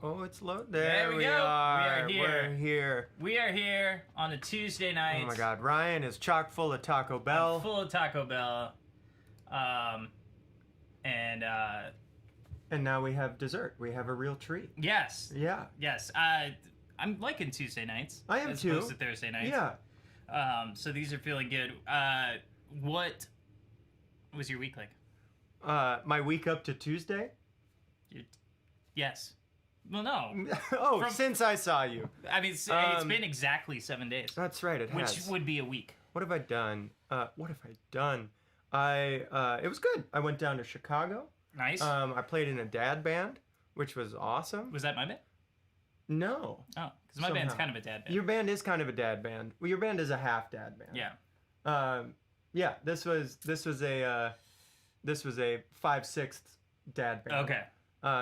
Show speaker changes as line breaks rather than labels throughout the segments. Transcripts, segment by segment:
Oh, it's low. There we are.
We are here.
We're here.
We are here on a Tuesday night.
Oh my God, Ryan is chock full of Taco Bell.
I'm full of Taco Bell. And
now we have dessert. We have a real treat.
yes.
Yeah.
Yes. I'm liking Tuesday nights.
I am
as
too.
opposed to Thursday nights.
Yeah.
So these are feeling good. What was your week like?
My week up to Tuesday?
Yes. Well, no.
Oh, since I saw you.
I mean, it's been exactly 7 days.
That's right, it has.
Which would be a week.
What have I done? It was good. I went down to Chicago.
Nice.
I played in a dad band, which was awesome.
Was that my band?
No.
Oh, because my band's kind of a dad band.
Your band is kind of a dad band. Well, your band is a half dad band.
Yeah.
Yeah. This was a 5/6 dad band.
Okay.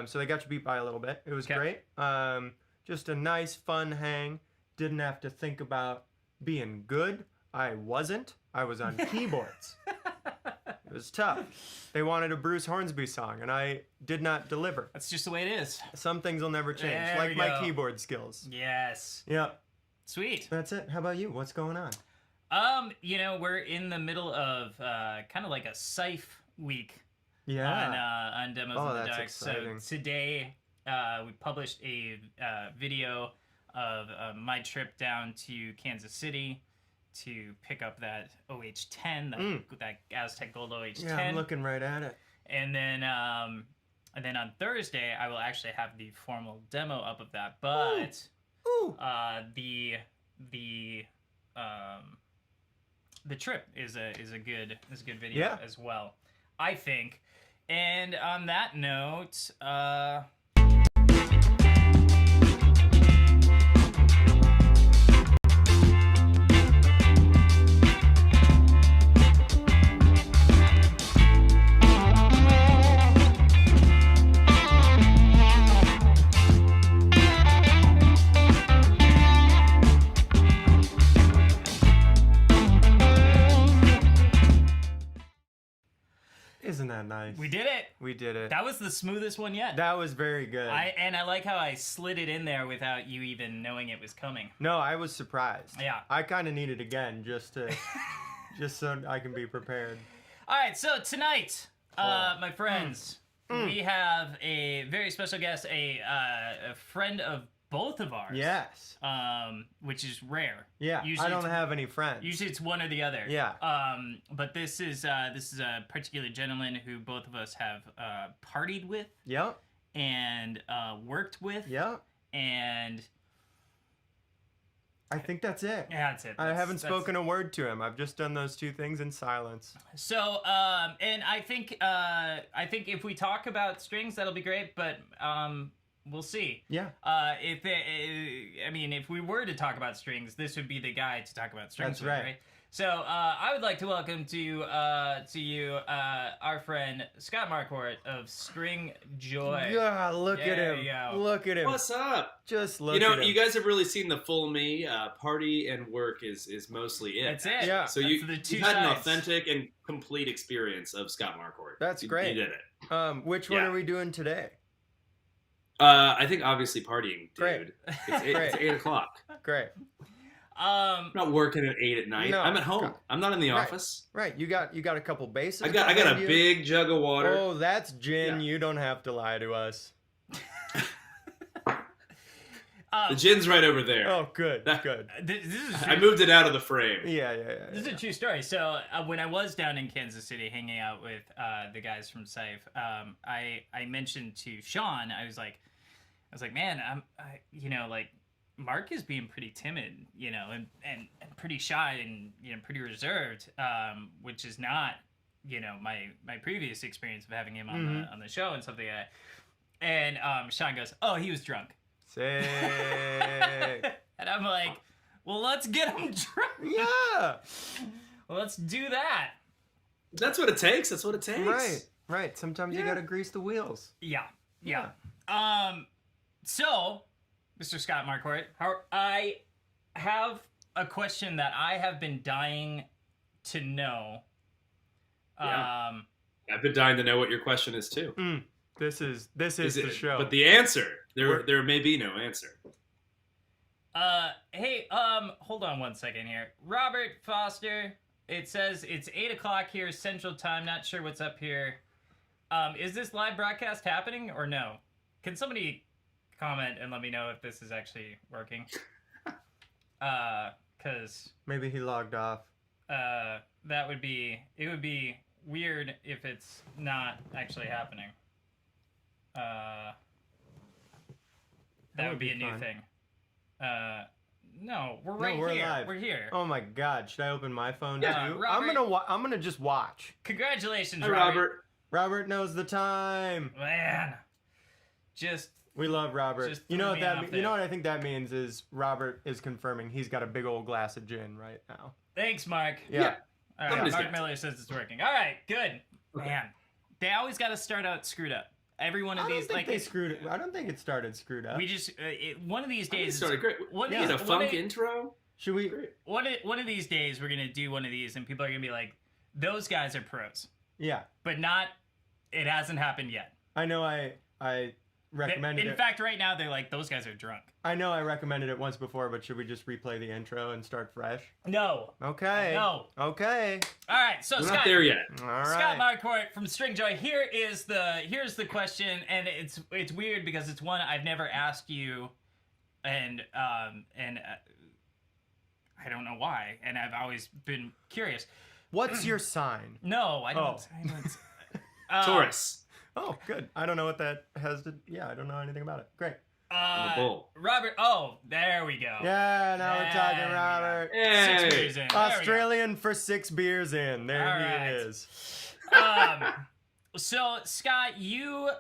So they got you beat by a little bit. It was
Okay.
great. Just a nice, fun hang. Didn't have to think about being good. I wasn't. I was on keyboards. It was tough. They wanted a Bruce Hornsby song, and I did not deliver.
That's just the way it is.
Some things will never change,
There
like
we
my
go.
keyboard skills.
Yes.
Yeah.
Sweet.
That's it. How about you? What's going on?
We're in the middle of kind of like a Scythe week
Yeah.
on Demos
Oh,
in the
that's
Dark.
exciting.
So today we published a video of my trip down to Kansas City to pick up that OH10, that Aztec Gold OH10.
Yeah, I'm looking right at it.
And then on Thursday I will actually have the formal demo up of that. But
Ooh.
the trip is a good video as well, I think. And on that note,
Isn't that nice?
we did it.
We did it.
That was the smoothest one yet.
That was very good.
I like how I slid it in there without you even knowing it was coming.
No, I was surprised.
Yeah.
I kind of need it again just so I can be prepared.
All right, so tonight, my friends, we have a very special guest, a friend of both of ours.
Yes.
Which is rare.
Yeah.
Usually
I don't
it's-
have any friends.
Usually it's one or the other.
Yeah.
But this is a particular gentleman who both of us have partied with
Yep.
and worked with.
Yep.
And
I think that's it.
yeah, that's it.
I haven't
That's-
spoken a word to him. I've just done those two things in silence.
So, and I think if we talk about strings, that'll be great. But we'll see.
Yeah.
If we were to talk about strings, this would be the guy to talk about strings.
That's
with,
right.
So, I would like to welcome to you our friend Scott Marquart of Stringjoy.
Yeah, look at
There
him.
you go.
Look at him.
What's up?
Just look
You know,
at him.
you guys have really seen the full me. Party and work is mostly it.
That's it.
Yeah.
So
That's
you,
the two
you've had an
sides.
authentic and complete experience of Scott Marquart.
That's
You
great.
did it.
Which one
Yeah.
are we doing today?
I think obviously partying, dude.
Great.
It's 8 o'clock.
Great.
I'm not working at 8 at night.
No.
I'm at home. I'm not in the
Right.
office.
Right. You got a couple bases.
I got
behind
a
you.
big jug of water.
Oh, that's gin.
Yeah.
You don't have to lie to us.
The gin's right over there.
Oh, good. Good.
This is
I moved it out of the frame.
Yeah.
This is a true story. So when I was down in Kansas City hanging out with the guys from Scythe, I mentioned to Sean, I was like, man, Mark is being pretty timid, and pretty shy and pretty reserved, which is not, my previous experience of having him on the show and something like that. And Sean goes, "Oh, he was drunk."
Sick.
And I'm like, well, let's get him drunk.
Yeah.
Well, let's do that.
That's what it takes. That's what it takes.
Right. Sometimes you
Yeah.
gotta grease the wheels.
Yeah. So, Mr. Scott Marquart, I have a question that I have been dying to know.
Yeah. I've been dying to know what your question is too.
This is
Is
the
it?
show.
But the answer, there may be no answer.
Hey, hold on one second here. Robert Foster, it says it's 8 o'clock here, Central Time. Not sure what's up here. Is this live broadcast happening or no? Can somebody comment and let me know if this is actually working? Cause
Maybe he logged off.
it would be weird if it's not actually happening. That would be a new
fun.
thing. No, we're right
we're
here.
live.
We're here.
Oh my God! Should I open my phone
Yeah,
too?
Robert-
I'm gonna just watch.
Congratulations,
Hi,
Robert.
Robert.
Robert knows the time.
Man, just
We love Robert.
Just
You know
threw
what
me
that?
off
You
there.
know what I think that means is Robert is confirming he's got a big old glass of gin right now.
thanks, Mark.
Yeah.
Yeah.
All right,
Somebody's
Mark
got
Miller says it's working. All right, good.
Okay.
Man, they always got to start out screwed up. Every one of
I don't
these,
think
like
they screwed it. I don't think it started screwed up.
we just one of these
I think it
days.
started great.
One
We
of
get
these-
a
one
funk
of-
intro.
Should we?
One of these days, we're gonna do one of these, and people are gonna be like, "Those guys are pros,"
Yeah.
but not. It hasn't happened yet.
I know. I recommended
In
it.
fact, right now they're like, "Those guys are drunk."
I know I recommended it once before, but should we just replay the intro and start fresh?
No.
Okay.
No.
Okay.
All right. So
We're
Scott,
not there yet.
All
Scott
right.
Marquart from Stringjoy. Here's the question, and it's weird because it's one I've never asked you, and I don't know why, and I've always been curious.
What's your sign?
No, I don't.
Oh.
I don't
Taurus.
Oh, good. I don't know what that has to. Yeah, I don't know anything about it. Great.
I'm a bull.
Robert. Oh, there we go.
Yeah, now we're talking
There we go.
Robert.
6
Hey.
beers in. There we go.
Australian for 6 beers in. There
All
he
right.
is.
So Scott, you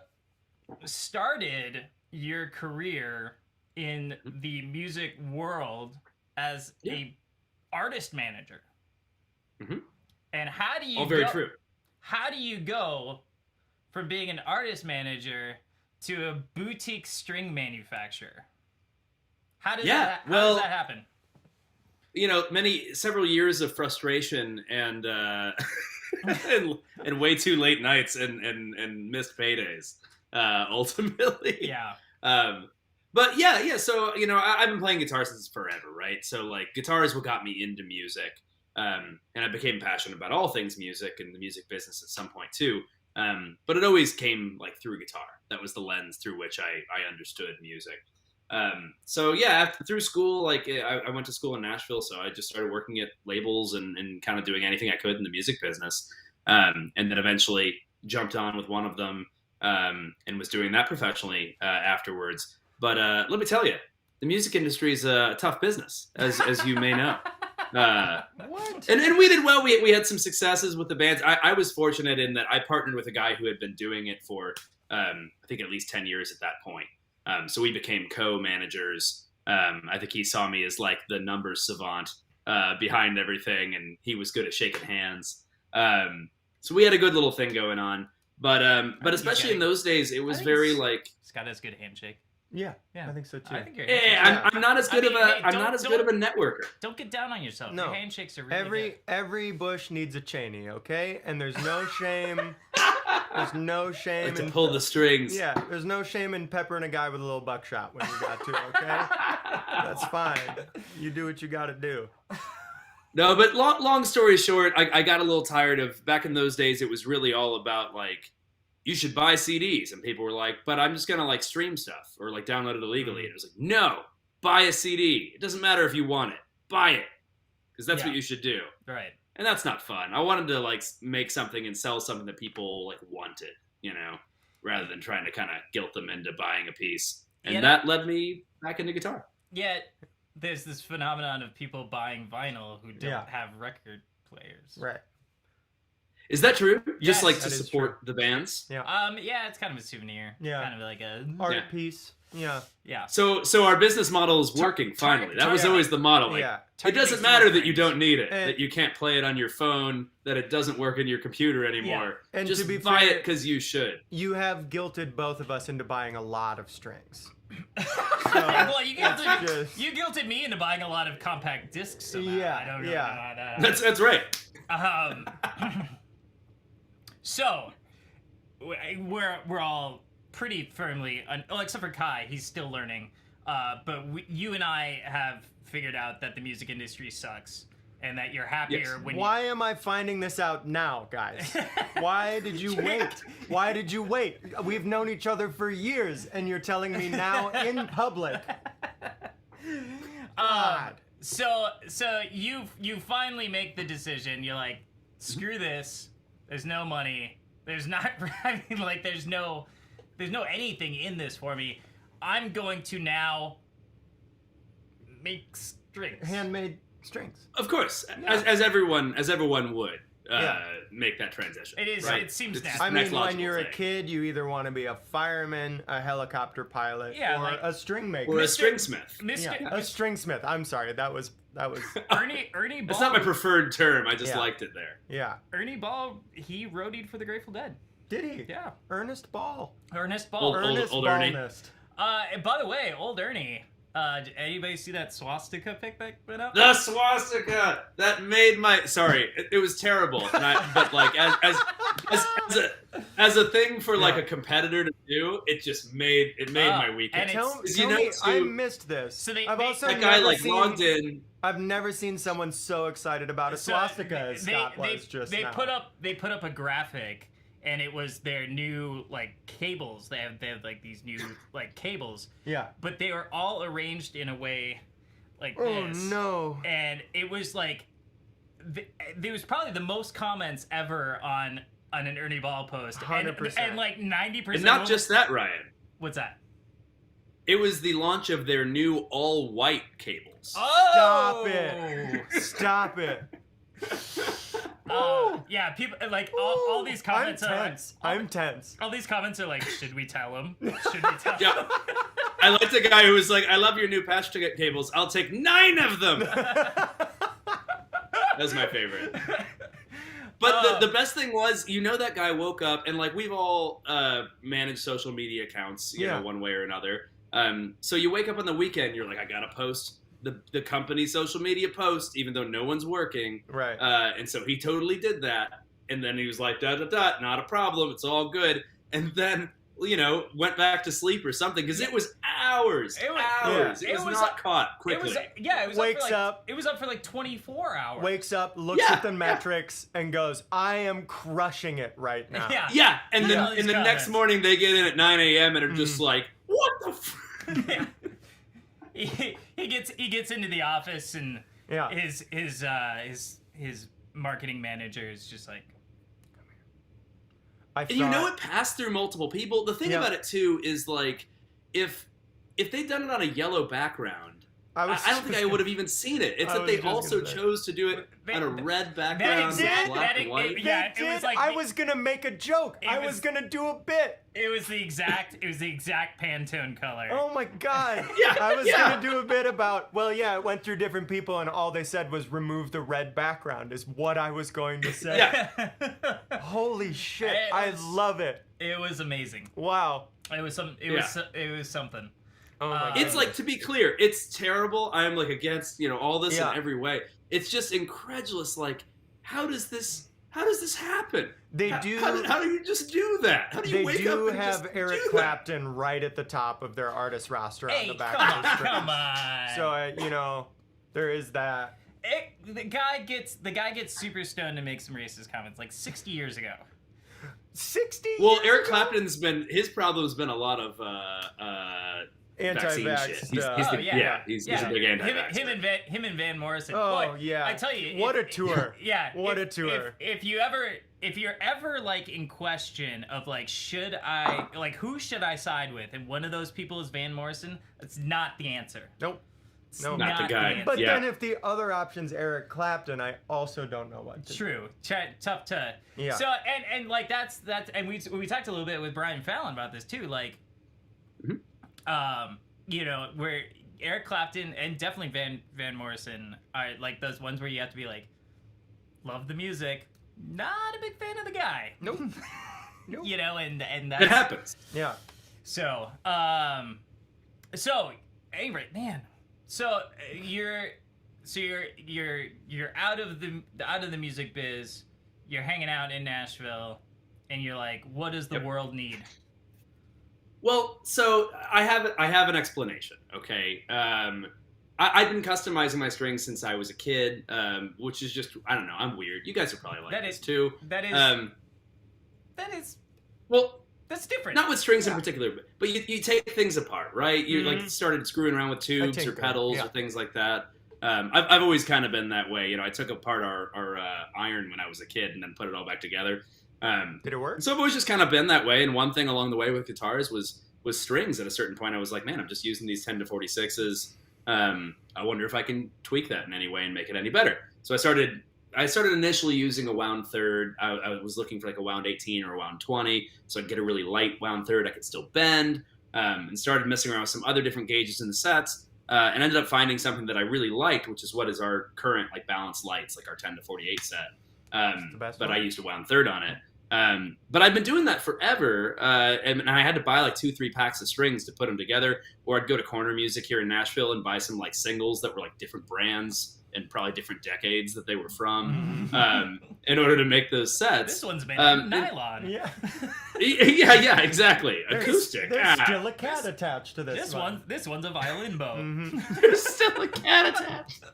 started your career in the music world as a artist manager.
Mhm.
And how do you
All very
go,
true.
How do you go from being an artist manager to a boutique string manufacturer? How does
Yeah,
that how
well-
does that happen?
You know, several years of frustration and and way too late nights and missed paydays. Ultimately.
Yeah.
But yeah. So I've been playing guitar since forever, right? So like, guitar is what got me into music, and I became passionate about all things music and the music business at some point too. But it always came like through guitar. That was the lens through which I understood music. So yeah, through school, like I went to school in Nashville, so I just started working at labels and kind of doing anything I could in the music business. And then eventually jumped on with one of them, and was doing that professionally afterwards. But let me tell you, the music industry is a tough business, as you may know.
What?
And we did well. We had some successes with the bands. I was fortunate in that I partnered with a guy who had been doing it for I think at least 10 years at that point. So we became co-managers. I think he saw me as like the numbers savant behind everything, and he was good at shaking hands. So we had a good little thing going on. But especially in those days, it was
think
very
it's-
like,
Scott has good handshake.
Yeah,
Yeah.
I think so too.
I think you're
I'm not as good
I mean, hey,
I'm not as good of a networker.
Don't get down on yourself.
No.
Your handshakes are really good.
Every bush needs a Cheney, okay? And there's no shame. There's no shame
Like to
in
pull the strings.
Yeah, there's no shame in peppering a guy with a little buckshot when you got to, okay? That's fine. You do what you got to do.
No, but long story short, I got a little tired of, back in those days, it was really all about like, you should buy CDs. And people were like, but I'm just going to like stream stuff or like download it illegally. And it was like, no, buy a CD. It doesn't matter if you want it. Buy it. Because that's
Yeah.
what you should do.
Right.
And that's not fun. I wanted to like make something and sell something that people like wanted, rather than trying to kind of guilt them into buying a piece. And
Yeah,
that led me back into guitar.
Yet there's this phenomenon of people buying vinyl who don't
Yeah.
have record players.
Right.
Is that true?
Yes,
Just like
that
to
is
support the bands?
Yeah, it's kind of a souvenir.
Yeah.
Kind of like a
Art
Yeah.
piece. Yeah.
yeah.
So our business model is working finally. That was
target-
always the model. Like,
Yeah.
it doesn't matter that you don't need it,
And-
that you can't play it on your phone, that it doesn't work in your computer anymore.
And
Just
to be
buy
fair,
it because you should.
You have guilted both of us into buying a lot of strings.
Well, you guilted,
just-
you guilted me into buying a lot of compact discs. Somehow.
Yeah,
I don't know
yeah.
how that
That's right.
So we're all pretty firmly, except for Kai, he's still learning. But you and I have figured out that the music industry sucks, and that you're happier when.
Why am I finding this out now, guys? Why did you wait? Why did you wait? We've known each other for years, and you're telling me now in public. God.
So you finally make the decision. You're like, screw this. There's no money. There's not. I mean, like, there's no anything in this for me. I'm going to now make strings.
Handmade strings.
Of course, as everyone would make that transition.
It is.
Right?
It seems
It's
natural.
I
next
mean, when
logical
you're a
thing.
kid, you either want to be a fireman, a helicopter pilot,
Yeah,
or
like-
a string maker.
Or a stringsmith.
Mr.
Yeah, a string smith. I'm sorry, that was.
Ernie Ball.
That's not my preferred term. I just
Yeah.
liked it there.
Yeah.
Ernie Ball. He roadied for the Grateful Dead.
Did he?
Yeah.
Ernest Ball.
Ernest Ball.
Old Ernie.
Ballnest.
And by the way, old Ernie. Did anybody see that swastika pic that went up?
The swastika that made my it was terrible. But like as a thing for like a competitor to do, it just made my weekend.
and
Tell
You know,
me, I
Stu,
missed this.
So they-
I've
they-
also
that guy
never
like
seen,
logged in.
I've never seen someone so excited about a swastika as Scott was just
they
now.
put up a graphic, and it was their new like cables. They have like these new like cables,
Yeah.
but they were all arranged in a way like
Oh
this.
no.
And it was like there was probably the most comments ever on an Ernie Ball post.
100%.
And like 90%.
And not just that, Ryan.
What's that?
It was the launch of their new all-white cables.
Stop it. Stop it.
Yeah, people like all these comments
I'm
are
tense. I'm tense.
all these comments are like, should we tell him? Should we tell him?
Yeah. I liked the guy who was like, I love your new patch ticket cables. I'll take 9 of them. That was my favorite. But the best thing was, that guy woke up, and like we've all managed social media accounts, you know, one way or another. So you wake up on the weekend, you're like, I gotta post the company social media post, even though no one's working.
Right.
And so he totally did that. And then he was like, not a problem. It's all good. And then, went back to sleep or something, because it was hours.
It was
hours.
Yeah.
It was
It was
not caught quickly.
It was
Wakes
up for like,
up.
It was up for like 24 hours.
Wakes up, looks
Yeah,
at the metrics, and goes, I am crushing it right now.
Yeah.
Yeah, and
Yeah.
then the next morning they get in at 9 a.m. and are just like, what the
Yeah. He gets into the office, and
Yeah.
his marketing manager is just like,
I
And
thought,
it passed through multiple people. The thing
Yeah.
about it too is like, if they'd done it on a yellow background, I don't think I would have even seen it. It's
I
that
was
they
just
also
gonna say.
chose to do it
They-
on a red background,
exact-
black
that-
and white.
yeah,
They
it was
did.
like
I
the-
was gonna make a joke.
It
I
was-
was gonna do a bit.
it was the exact Pantone color.
Oh my god.
Yeah,
I was
yeah.
gonna do a bit about, it went through different people and all they said was remove the red background is what I was going to say.
Yeah.
Holy shit.
It
I
was-
love it.
It was amazing.
Wow.
It was something. It was something.
Oh my god.
It's like, to be clear, it's terrible. I am like against, all this
Yeah.
in every way. It's just incredulous. Like, how does this happen?
They
How-
do
How do you just do that? How do you
they
wake
do
up and
have
just
Eric
do that?
Clapton right at the top of their artist roster on
Hey,
the back
come
of
on,
the screen.
come on.
So there is that.
The guy gets super stoned and makes some racist comments like 60 years ago.
60
Well,
years
Eric
ago?
Clapton's his problem's been a lot of vaccine
Anti-vax
shit.
stuff.
He's
Oh,
the,
yeah.
he's a big anti-vax.
Him and Van Morrison.
Oh,
Boy,
yeah.
I tell you,
What a tour.
Yeah,
What a tour.
If you're ever like in question of like, should I like, who should I side with, and one of those people is Van Morrison, that's not the answer.
Nope.
It's
No.
Not the guy.
answer.
But
Yeah.
then if the other option's Eric Clapton, I also don't know what to do.
True. Tough to.
Yeah.
So and like that's and we talked a little bit with Brian Fallon about this too. Like, where Eric Clapton and definitely Van Morrison are like those ones where you have to be like, love the music, not a big fan of the guy.
Nope. Nope.
And that's
It happens.
Yeah.
So anyway, man. So you're out of the music biz. You're hanging out in Nashville, and you're like, what does the
Yep.
world need?
Well, so I have an explanation. Okay, I've been customizing my strings since I was a kid, which is just I don't know. I'm weird. You guys are probably like this too.
That is. That is.
Well,
that's different.
Not with strings in particular, but you take things apart, right? You like started screwing around with tubes or pedals or things like that. I've always kind of been that way. You know, I took apart our iron when I was a kid and then put it all back together.
Did it work?
So I've always just kind of been that way. And one thing along the way with guitars was strings. At a certain point, I was like, man, I'm just using these 10 to 46s. I wonder if I can tweak that in any way and make it any better. So I started initially using a wound third. I was looking for like a wound 18 or a wound 20, so I'd get a really light wound third I could still bend, and started messing around with some other different gauges in the sets, and ended up finding something that I really liked, which is what is our current like balanced lights, like our 10 to 48 set. But I used a wound third on it. But I've been doing that forever, and I had to buy like 2-3 packs of strings to put them together, or I'd go to Corner Music here in Nashville and buy some like singles that were like different brands and probably different decades that they were from, in order to make those sets.
This one's made of nylon.
Yeah.
yeah, exactly. Acoustic.
There's still a cat attached to this one.
This one's a violin bow.
There's still a cat attached.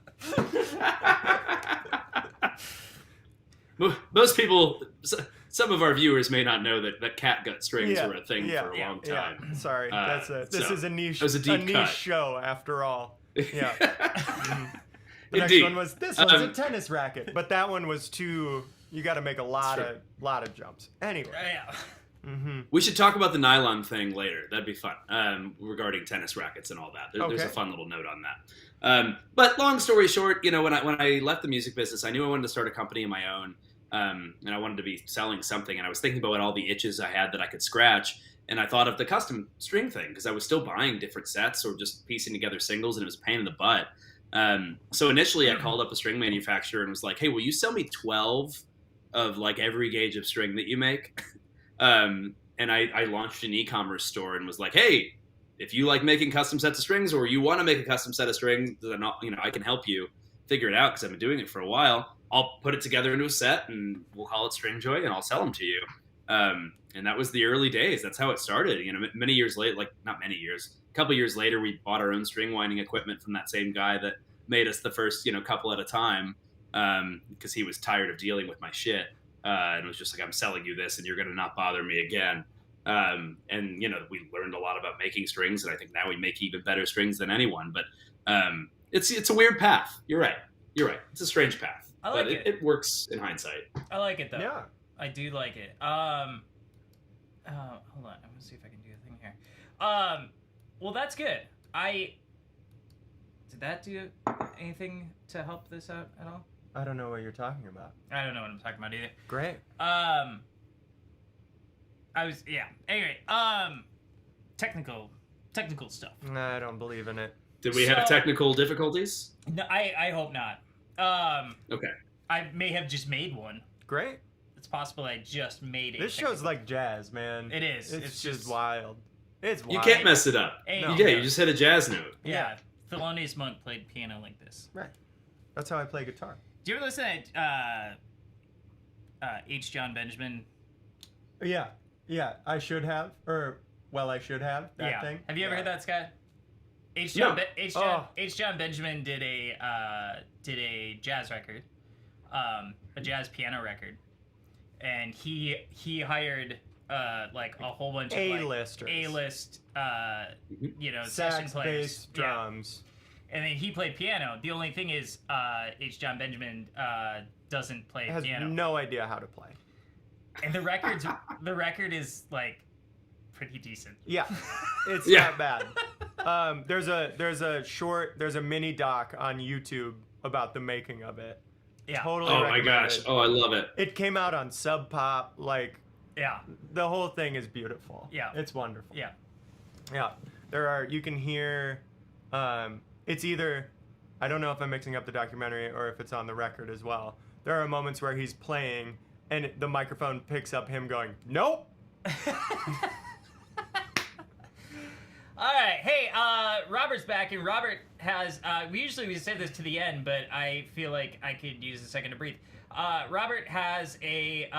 Most people, some of our viewers may not know that cat gut strings were a thing for a long time.
Yeah. Sorry, this is a niche.
It was a niche
show after all. Yeah. The
Indeed.
next one was this one's a tennis racket, but that one was too. You got to make a lot of jumps. Anyway.
Yeah.
We should talk about the nylon thing later. That'd be fun. Regarding tennis rackets and all that. There's a fun little note on that. But long story short, you know, when I left the music business, I knew I wanted to start a company of my own, and I wanted to be selling something. And I was thinking about all the itches I had that I could scratch. And I thought of the custom string thing because I was still buying different sets or just piecing together singles, and it was a pain in the butt. So initially I called up a string manufacturer and was like, hey, will you sell me 12 of like every gauge of string that you make? And I launched an e-commerce store and was like, hey, if you like making custom sets of strings or you want to make a custom set of strings, then I can help you figure it out because I've been doing it for a while. I'll put it together into a set and we'll call it Stringjoy and I'll sell them to you. And that was the early days. That's how it started. You know, many years later, like not many years, a couple years later, we bought our own string winding equipment from that same guy that made us the first, couple at a time, because he was tired of dealing with my shit. And it was just like, I'm selling you this and you're going to not bother me again. And, we learned a lot about making strings, and I think now we make even better strings than anyone. But it's a weird path. You're right. It's a strange path.
I like
but it works in hindsight.
I like it, though.
Yeah.
I do like it. Hold on. I'm going to see if I can do a thing here. Well, that's good. Did that do anything to help this out at all?
I don't know what you're talking about.
I don't know what I'm talking about either.
Great.
Anyway, technical stuff.
I don't believe in it.
Did we have technical difficulties?
No, I hope not.
Okay.
I may have just made one.
Great.
It's possible I just made it.
This show's like jazz, man.
It is.
It's just wild. It's wild.
You can't mess it up.
No.
You just hit a jazz note.
Yeah. Thelonious Monk played piano like this.
Right. That's how I play guitar.
Do you ever listen to H. John Benjamin?
Yeah. I should have. I should have that thing.
Have you ever heard that, Scott? H. John Benjamin did a jazz record, a jazz piano record, and he hired like a whole bunch of
A-listers.
A-list, session
Sax,
players,
bass, drums,
and then he played piano. The only thing is, H. John Benjamin doesn't play
has
piano.
no idea how to play.
And the record is like pretty decent.
Yeah, it's not bad. There's a mini doc on YouTube about the making of it.
Yeah.
Totally.
Oh my gosh. Oh, I love it.
It came out on Sub Pop. Like,
yeah,
the whole thing is beautiful.
Yeah,
it's wonderful.
Yeah.
You can hear. It's either, I don't know if I'm mixing up the documentary or if it's on the record as well. There are moments where he's playing and the microphone picks up him going, nope.
All right, hey, Robert's back, and Robert has. We say this to the end, but I feel like I could use a second to breathe. Robert has a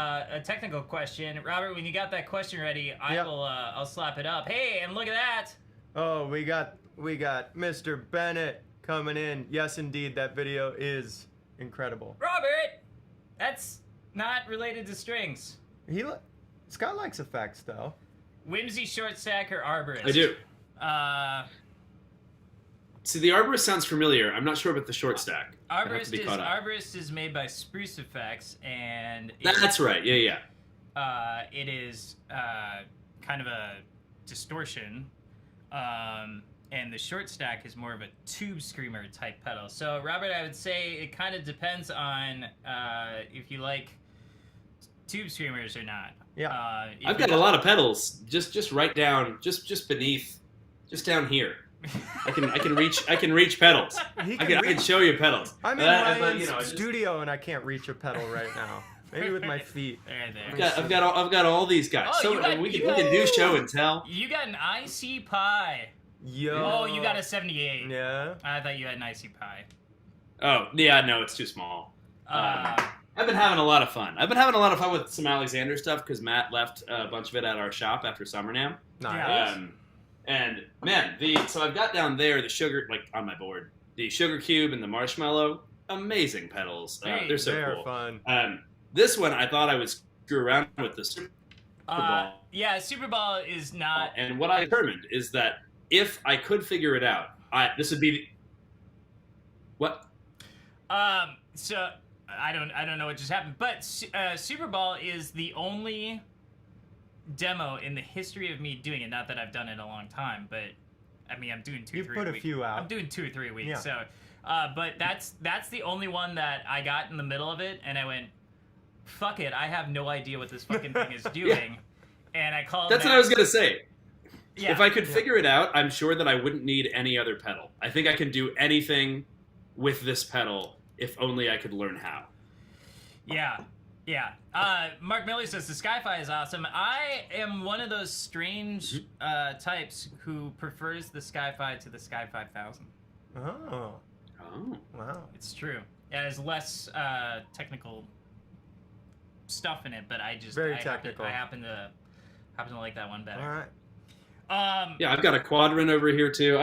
technical question. Robert, when you got that question ready, I'll slap it up. Hey, and look at that.
Oh, we got Mr. Bennett coming in. Yes, indeed, that video is incredible.
Robert, that's not related to strings.
Scott likes effects though.
Whimsy, short stack, or arborist?
I do.
Uh,
See, the arborist sounds familiar. I'm not sure about the short stack.
Arborist is made by Spruce Effects, and
That's right. Yeah.
it is kind of a distortion, and the short stack is more of a tube screamer type pedal. So, Robert, I would say it kind of depends on if you like tube screamers or not.
Yeah.
I've got a lot of pedals. Just right down, just beneath, just down here. I can reach pedals. I can show you pedals.
I'm in Ryan's studio and I can't reach a pedal right now. Maybe with my feet.
There.
I've got all these guys. We can do show and tell.
You got an IC Pi.
Yo.
Oh, you got a 78.
Yeah.
I thought you had an IC Pi.
Oh yeah, no, it's too small. I've been having a lot of fun. I've been having a lot of fun with some Alexander stuff because Matt left a bunch of it at our shop after SummerNam.
Nice.
And man, so I've got down there the sugar, like on my board, the Sugar Cube and the Marshmallow, amazing pedals. They're so cool.
Fun.
This one I thought I would screw around with the Super Ball.
Yeah, Super Ball is not.
And what I determined is that if I could figure it out, this would be what?
So I don't know what just happened, but Super Ball is the only demo in the history of me doing it. Not that I've done it a long time, but I mean I'm doing 2 or 3 weeks.
You put a few out.
I'm doing 2 or 3 weeks.
Yeah.
So, but that's the only one that I got in the middle of it, and I went, fuck it, I have no idea what this fucking thing is doing, and I called.
That's what I was gonna say.
Yeah.
If I could figure it out, I'm sure that I wouldn't need any other pedal. I think I can do anything with this pedal if only I could learn how.
Yeah. Mark Miller says the Sky-Fi is awesome. I am one of those strange types who prefers the Sky-Fi to the Sky 5000.
Oh. Wow.
It's true. It has less technical stuff in it, but I
technical.
I happen to like that one better.
All right.
Yeah, I've got a Quadrant over here too.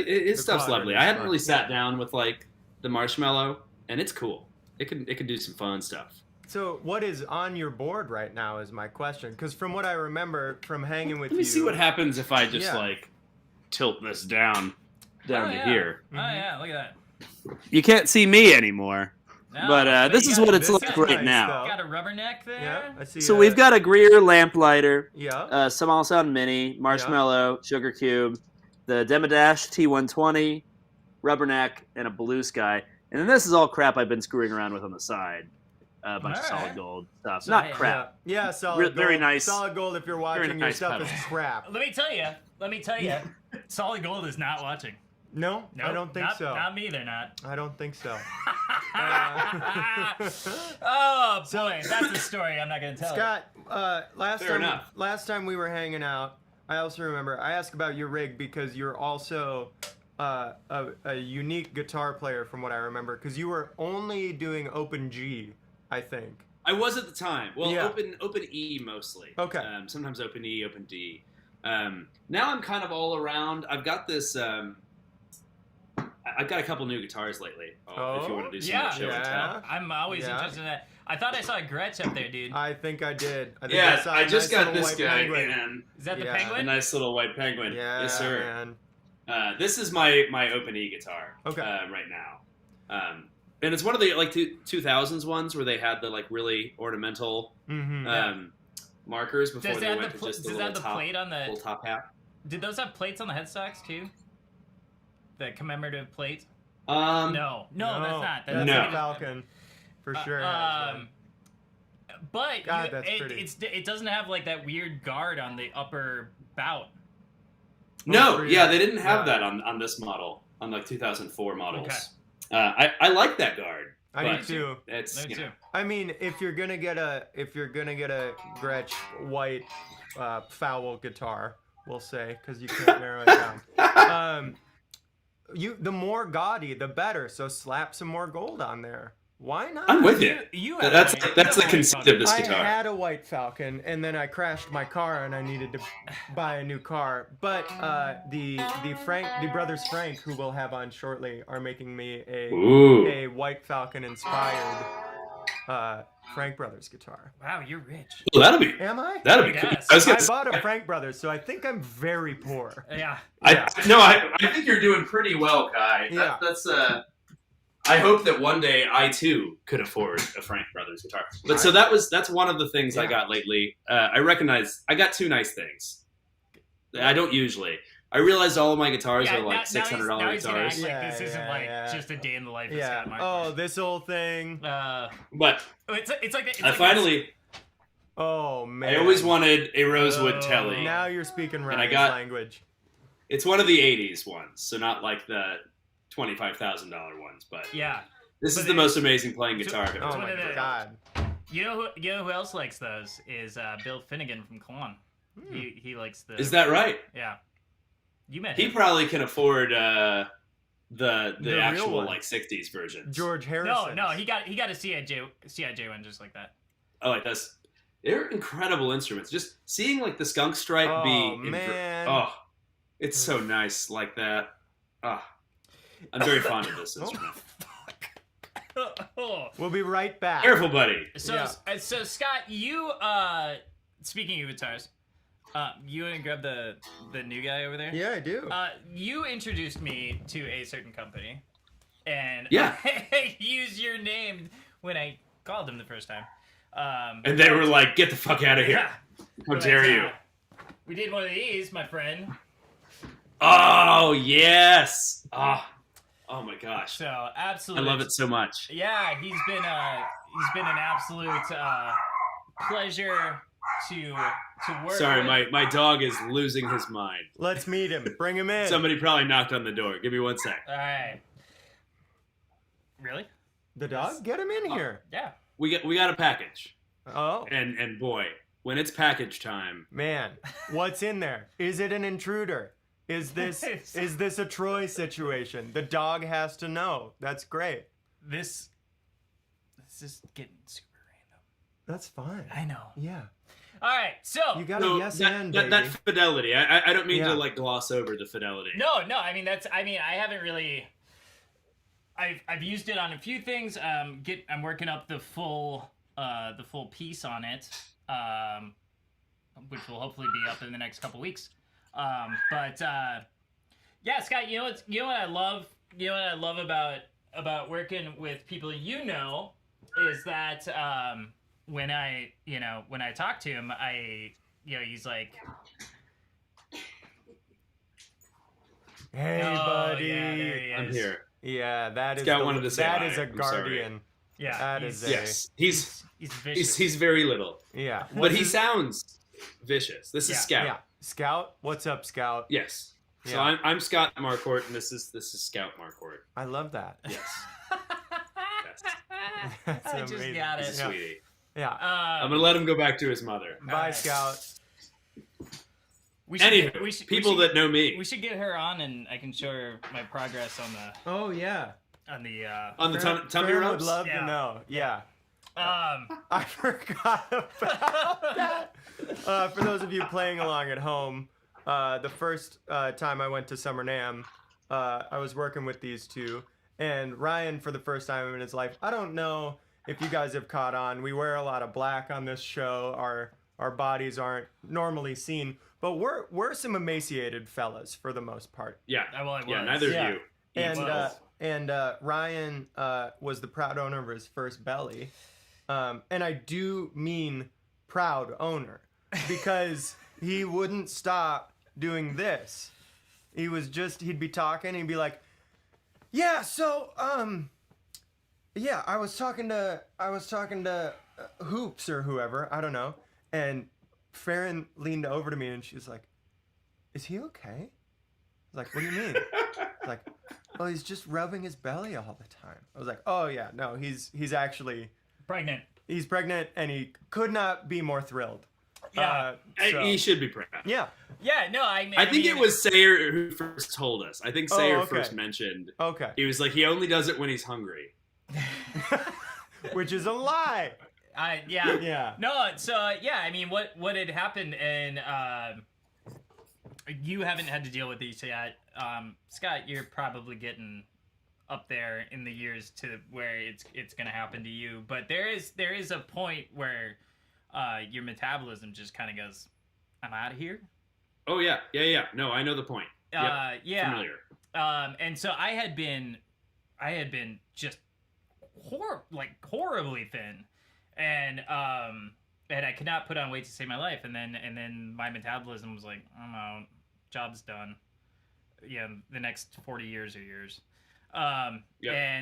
His stuff's
Quadrant
lovely.
is
I haven't
fun.
really sat down with like the Marshmallow, and it's cool. It can do some fun stuff.
So what is on your board right now is my question. Because from what I remember from hanging with you...
Let me see what happens if I just
Yeah.
tilt this down to here.
Oh yeah, look at that.
You can't see me anymore.
No,
But this
you
is
got-
what it's
this
like
is
right
nice,
now.
though.
Got a rubberneck there.
Yeah, I see.
So we've got a Greer lamplighter,
Yeah.
Small Sound Mini, Marshmallow, Sugar Cube, the Demodash T120, Rubberneck, and a Blue Sky. And then this is all crap I've been screwing around with on the side. A bunch of
Alright.
solid gold stuff.
So,
Not
hey,
crap.
Yeah, solid gold.
Very nice.
Solid gold if you're watching. Your
nice
stuff
pedal.
is crap.
Let me tell you, Solid Gold is not watching.
No,
Nope,
I don't think so.
Not me, they're not.
I don't think so.
Oh boy, that's a story I'm not gonna tell.
Scott,
Fair enough.
last time we were hanging out, I also remember I asked about your rig because you're also a unique guitar player from what I remember because you were only doing open G, I think.
I was at the time. Well,
Yeah.
open E mostly.
Okay.
Sometimes open E, open D. Now I'm kind of all around. I've got this. I've got a couple new guitars lately. If you want to do some more show and tell.
I'm always interested in that. I thought I saw a Gretsch up there, dude.
I think I did. I think
Yeah,
saw
I
a
just
nice
got
little
this
white
guy
penguin.
in.
Is that the
Yeah.
A
penguin?
nice little white penguin.
Yeah,
Yes, sir.
man.
This is my open E guitar.
Okay.
Right now. And it's one of the 2000s ones where they had the really ornamental
Mm-hmm.
markers before
Does
they
that
went
have
to just the
does
little
that have the plate on
little
the?
top hat.
Did those have plates on the headstocks too? The commemorative plate?
No.
No, that's not.
That's
No.
a Falcon, for sure. has one.
But
God, that's pretty.
it doesn't have that weird guard on the upper bout.
No,
for
yeah,
you.
they didn't have
Yeah.
that on this model, on 2004 models.
Okay.
I like that guard.
I do
but
too.
It's
Me too.
I mean, if you're gonna get a Gretsch white foul guitar, we'll say, because you can't narrow it down. The more gaudy, the better. So slap some more gold on there. Why not?
I'm with you. That's the conceit of this
I
guitar.
had a white Falcon, and then I crashed my car, and I needed to buy a new car. But the brothers Frank, who we'll have on shortly, are making me a white Falcon inspired Frank Brothers guitar.
Wow, you're rich.
Well, that'll be.
Am I?
That'll be.
Yes.
I bought a Frank Brothers, so I think I'm very poor.
Yeah.
I think you're doing pretty well, Kai.
Yeah.
That's I hope that one day I too could afford a Frank Brothers guitar. But so that's one of the things I got lately. I recognize I got two nice things. I don't usually. I realized all of my guitars are like $600 guitars.
This isn't just a day in the life of Scott Marquart.
Oh, this old thing.
But
it's like
I finally.
Oh man!
I always wanted a Rosewood Telly.
Now you're speaking Ryan's language.
It's one of the '80s ones, so not like the $25,000 ones, but this is the most amazing playing guitar I've ever
Oh my god!
You know who else likes those is Bill Finnegan from Cologne. He likes the.
Is that right?
Yeah. You met
him. He probably can afford the actual
one.
like '60s version.
George Harrison.
No, he got a CIJ one just like that.
Oh, like this. They're incredible instruments. Just seeing like the skunk stripe it's so nice like that. I'm very fond of this instrument.
We'll be right back.
Careful, buddy.
So Scott, you speaking of guitars, you want to grab the new guy over there?
Yeah, I do.
You introduced me to a certain company, and I used your name when I called them the first time.
And they were like, "Get the fuck out of here! How dare you!"
We did one of these, my friend.
Oh yes! Oh my gosh!
So absolutely,
I love it so much.
Yeah, he's been an absolute pleasure to work.
Sorry,
with.
my dog is losing his mind.
Let's meet him. Bring him in.
Somebody probably knocked on the door. Give me 1 sec.
All right. Really?
The dog? Get him in here.
Yeah.
We got a package.
Oh.
And boy, when it's package time.
Man, what's in there? Is it an intruder? Is this a Troy situation? The dog has to know. That's great.
This is getting super random.
That's fine.
I know.
Yeah.
All right, so
you got a yes and baby.
That fidelity. I don't mean to like gloss over the fidelity.
No. I mean I haven't really. I've used it on a few things. I'm working up the full piece on it, which will hopefully be up in the next couple weeks. But Scott, you know what I love. You know what I love about working with people is that when I talk to him, he's like,
"Hey, buddy,
yeah, there he is.
I'm here."
Yeah, that is
wanted to say
that
hi.
is a
I'm
guardian.
Yeah,
that is
yes. He's
vicious.
He's very little.
Yeah,
but he sounds vicious. This is Scout.
Yeah, Scout. What's up, Scout?
Yes. So I'm Scott Marquart, and this is Scout Marquart.
I love that.
Yes.
That's
I
amazing.
just got it.
Sweetie.
Yeah.
I'm gonna let him go back to his mother.
Bye, Scout.
People that know me.
We should get her on, and I can show her my progress on the.
Oh yeah.
On the.
On the tummy rubs.
Would love to know. Yeah. I forgot about that. For those of you playing along at home, the first time I went to Summer NAMM, I was working with these two, and Ryan, for the first time in his life, I don't know if you guys have caught on. We wear a lot of black on this show. Our bodies aren't normally seen, but we're some emaciated fellas for the most part.
Yeah.
Well, I was.
Yeah. Neither of you.
And Ryan was the proud owner of his first belly. And I do mean proud owner, because he wouldn't stop doing this. He'd be talking, he'd be like, yeah, so, yeah, I was talking to Hoops or whoever, I don't know. And Farron leaned over to me and she was like, is he okay? I was like, what do you mean? Like, well, he's just rubbing his belly all the time. I was like, oh yeah, no, he's actually
pregnant.
He's pregnant, and he could not be more thrilled.
Yeah.
He should be proud.
Yeah.
Yeah, no,
I think it was Sayer who first told us. I think Sayer
okay.
first mentioned.
Okay.
He was like, he only does it when he's hungry.
Which is a lie.
Yeah.
Yeah.
No, so yeah, I mean, what had happened, and you haven't had to deal with these yet. Scott, you're probably getting up there in the years to where it's gonna happen to you. But there is a point where your metabolism just kind of goes, I'm out of here.
Oh yeah. No, I know the point. Yep.
Yeah.
Familiar.
And so I had been just horribly thin, and I could not put on weight to save my life. And then my metabolism was like, I'm out, job's done. Yeah, the next 40 years are yours. And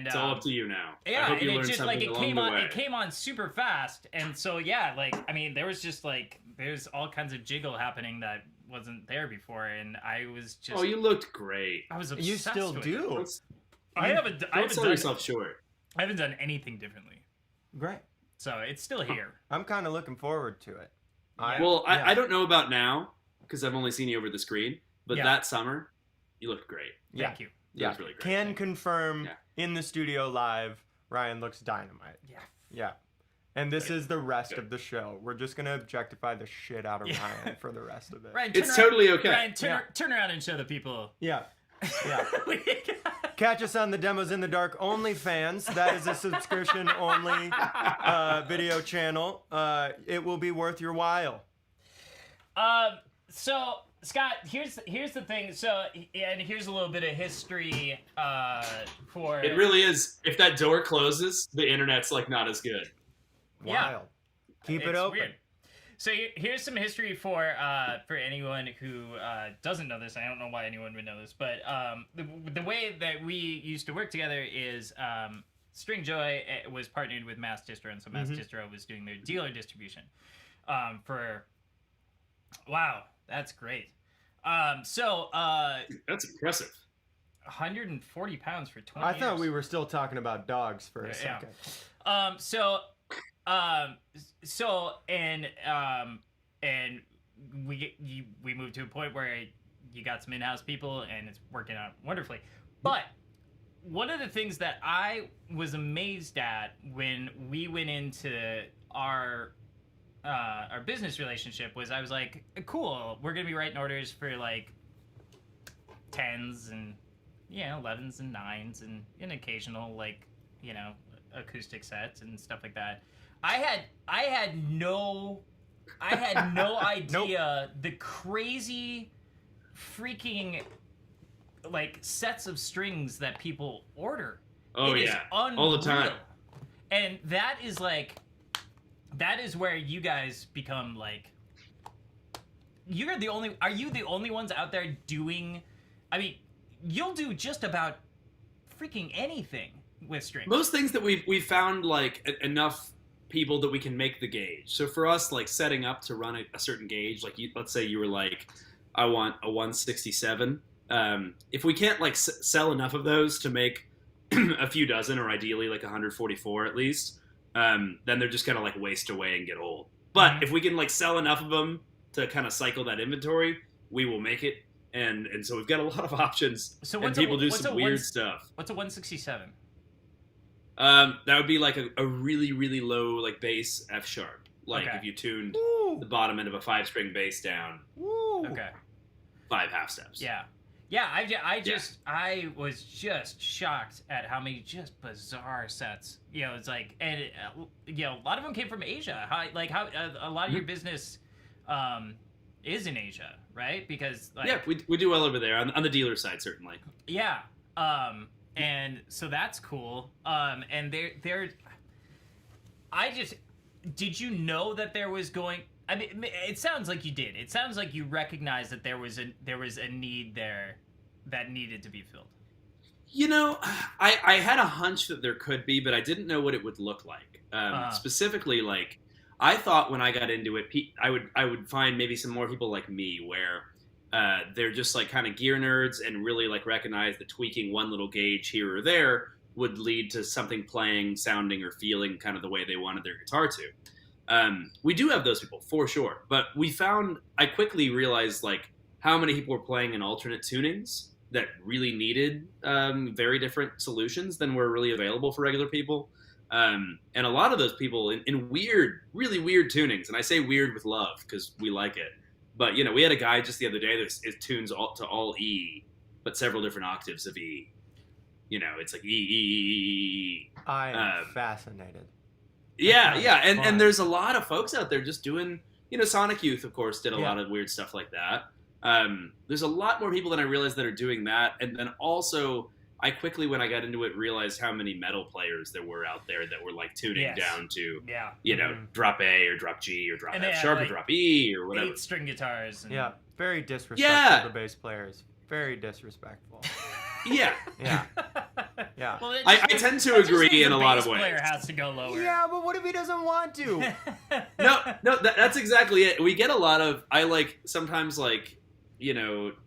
it's all up to you now.
Yeah,
I hope you
and
learned something along the way.
It came on super fast, and so yeah, like I mean, there was just like there's all kinds of jiggle happening that wasn't there before, and I was just.
Oh, you looked great.
I was obsessed.
You still
with
do.
It. I haven't
sell
done
yourself short.
I haven't done anything differently,
Great.
so it's still here.
I'm kind of looking forward to it.
I don't know about now because I've only seen you over the screen, but that summer, you looked great.
Thank you.
It was really great.
Can confirm in the studio live, Ryan looks dynamite.
Yeah.
Yeah. And this is the rest of the show. We're just going to objectify the shit out of
Yeah.
Ryan for the rest of it.
Ryan,
It's totally okay.
Ryan, turn around and show the people.
Yeah. Yeah. Catch us on the Demos in the Dark OnlyFans. That is a subscription only video channel. It will be worth your while.
So Scott, here's the thing. So, and here's a little bit of history for.
It really is. If that door closes, the internet's like not as good.
Wild. Keep it
It's
open.
weird. So here's some history for anyone who doesn't know this. I don't know why anyone would know this, but the way that we used to work together is Stringjoy was partnered with Mass Distro, and so Mass Distro was doing their dealer distribution for. Wow, that's great. So
That's impressive.
140 pounds for 20
I
years.
thought we were still talking about dogs for a second.
And we moved to a point where you got some in-house people and it's working out wonderfully. But one of the things that I was amazed at when we went into our business relationship was I was like, cool, we're gonna be writing orders for like 10s and 11s and 9s and an occasional like acoustic sets and stuff like that. I had no idea the crazy freaking like sets of strings that people order.
Oh
It is
yeah,
unreal.
all the time.
And that is where you guys become like are you the only ones out there doing, I mean, you'll do just about freaking anything with strings.
Most things that we've found like enough people that we can make the gauge. So for us, like setting up to run a certain gauge, like let's say you were like, I want a 167. If we can't like sell enough of those to make a few dozen, or ideally like 144 at least, then they're just kind of like waste away and get old. But if we can like sell enough of them to kind of cycle that inventory, we will make it. And so we've got a lot of options.
So
and people do some weird stuff.
What's a 167?
That would be like a really, really low like bass F sharp. Like
Okay.
if you tuned
Woo.
the bottom end of a 5-string bass down
Woo.
Okay.
5 half steps.
Yeah. I was just shocked at how many just bizarre sets. It's like, and a lot of them came from Asia. How a lot of your business is in Asia, right? Because like,
Yeah, we do well over there on the dealer side certainly.
yeah. And so that's cool. And did you know that there was going? I mean, it sounds like you did. It sounds like you recognized that there was a need there that needed to be filled.
I had a hunch that there could be, but I didn't know what it would look like. Specifically, like I thought when I got into it, I would find maybe some more people like me where they're just like kind of gear nerds and really like recognize that tweaking one little gauge here or there would lead to something playing, sounding, or feeling kind of the way they wanted their guitar to. We do have those people for sure, but I quickly realized like how many people were playing in alternate tunings that really needed very different solutions than were really available for regular people. And a lot of those people in weird, really weird tunings, and I say weird with love because we like it. But, we had a guy just the other day that tunes to all E, but several different octaves of E. It's like E.
I am fascinated.
Yeah, and there's a lot of folks out there just doing, Sonic Youth, of course, did a lot of weird stuff like that. There's a lot more people than I realized that are doing that, and then also I quickly, when I got into it, realized how many metal players there were out there that were like tuning down to, drop A or drop G or drop F sharp or drop E or whatever.
8-string guitars. And...
very disrespectful to bass players. Very disrespectful.
Yeah.
Well,
I tend to agree in a lot of ways.
The bass player has to go lower.
Yeah, but what if he doesn't want to?
No, that's exactly it. We get a lot of, sometimes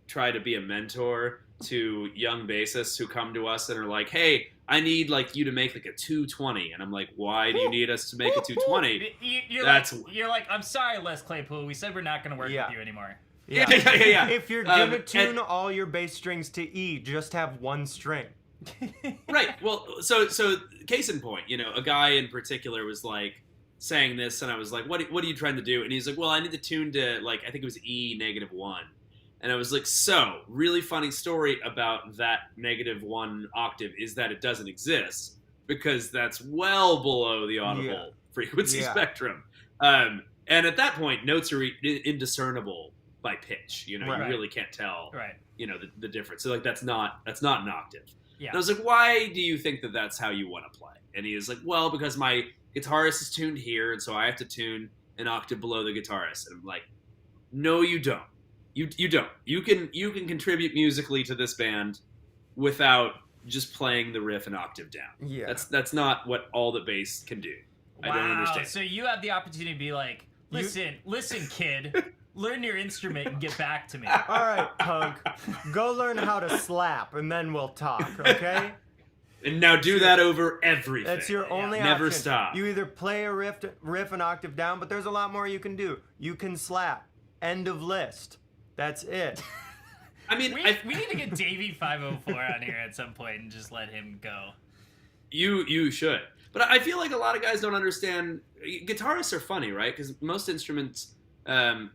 try to be a mentor to young bassists who come to us and are like, hey, I need you to make a 220. And I'm like, why do you need us to make a 220?
You're like, I'm sorry, Les Claypool. We said we're not going to work with you anymore.
Yeah. If you're going to tune all your bass strings to E, just have one string.
Right. Well, so case in point, a guy in particular was saying this, and I was like, what are you trying to do? And he's like, well, I need to tune to I think it was E-1. And I was like, so, really funny story about that -1 octave is that it doesn't exist, because that's well below the audible frequency spectrum. And at that point, notes are indiscernible by pitch. You really can't tell, the difference. So, that's not an octave. Yeah. And I was like, why do you think that that's how you want to play? And he was like, well, because my guitarist is tuned here, and so I have to tune an octave below the guitarist. And I'm like, no, you don't. You don't. You can contribute musically to this band without just playing the riff an octave down. Yeah. That's not what all the bass can do.
Wow.
I don't understand.
So you have the opportunity to be like, listen, kid, learn your instrument and get back to me.
All right, punk, go learn how to slap, and then we'll talk, okay?
And now do that over everything.
That's your only option.
Never stop.
You either play a riff an octave down, but there's a lot more you can do. You can slap. End of list. That's it.
I mean, we need to get Davey 504 on here at some point and just let him go.
You should. But I feel like a lot of guys don't understand. Guitarists are funny, right? Because most instruments,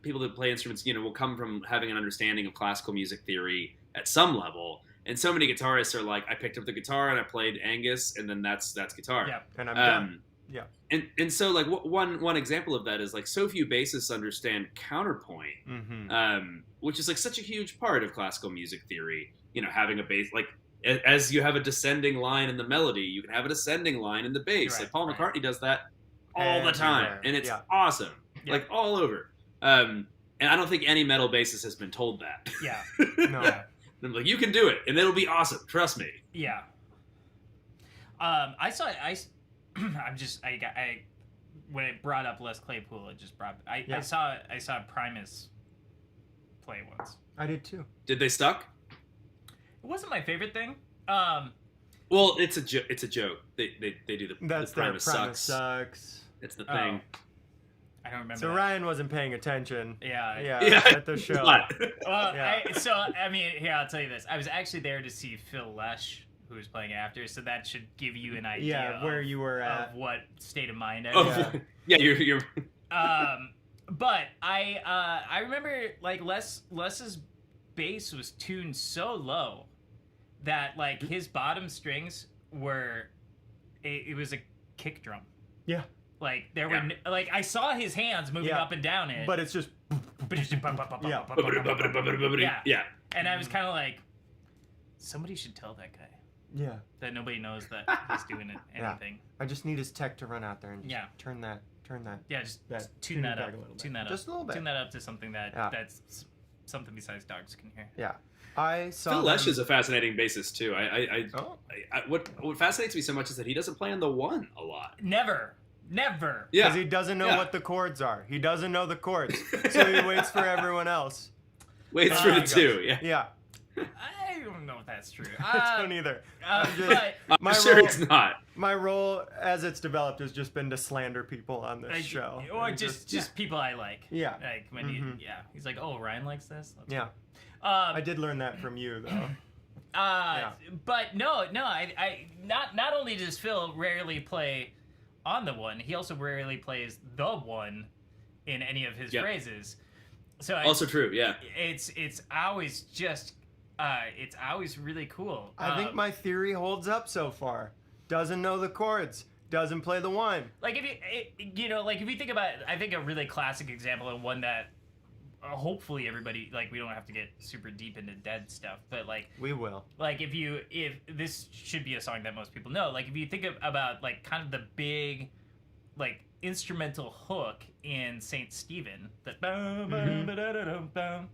people that play instruments, will come from having an understanding of classical music theory at some level. And so many guitarists are like, I picked up the guitar and I played Angus, and then that's guitar.
Yeah, and I'm done. Yeah.
And so one example of that is so few bassists understand counterpoint, which is such a huge part of classical music theory. Having a bass, as you have a descending line in the melody, you can have a descending line in the bass.
Right,
Paul McCartney does that all the time, and it's awesome, all over. And I don't think any metal bassist has been told that.
Yeah.
No.
And I'm like, you can do it, and it'll be awesome. Trust me.
Yeah. When it brought up Les Claypool, it just brought. I saw Primus play once.
I did too.
Did they suck?
It wasn't my favorite thing.
Well, it's a joke. They do the Primus sucks. It's the thing.
I don't remember.
So
that.
Ryan wasn't paying attention.
Yeah.
At the show.
Well, here I'll tell you this. I was actually there to see Phil Lesh, who was playing after, so that should give you an idea
where you were at,
of what state of mind I was.
You're
but I remember Les's bass was tuned so low that his bottom strings were it was a kick drum.
Yeah.
There were I saw his hands moving up and down it,
but it's just
yeah. And I was kind of like, somebody should tell that guy.
Yeah.
That nobody knows that he's doing anything.
I just need his tech to run out there and turn that.
Yeah, just tune that up. Tune that up.
Just a little bit.
Tune that up to something that's something besides dogs can hear.
Yeah. I saw
Phil Lesh is a fascinating bassist too. What fascinates me so much is that he doesn't play on the one a lot.
Never.
Yeah. Because he doesn't know what the chords are. He doesn't know the chords. So he waits for everyone else.
Waits for the two. Yeah.
I don't know if that's true.
I don't either.
But
I'm
My
sure
role-
it's not.
My role as it's developed has just been to slander people on this show.
or
And
just people I like.
Yeah.
Like when he's like, oh, Ryan likes this.
Yeah.
Um,
I did learn that from you though.
But no, I not only does Phil rarely play on the one, he also rarely plays the one in any of his phrases. So
Also true, yeah.
It's always just it's always really cool.
I think my theory holds up so far. Doesn't know the chords. Doesn't play the one.
like if you think about it, I think a really classic example and one that hopefully everybody, like, we don't have to get super deep into Dead stuff, but like
We will.
like if this should be a song that most people know, like if you think about like kind of the big like instrumental hook in Saint Stephen, that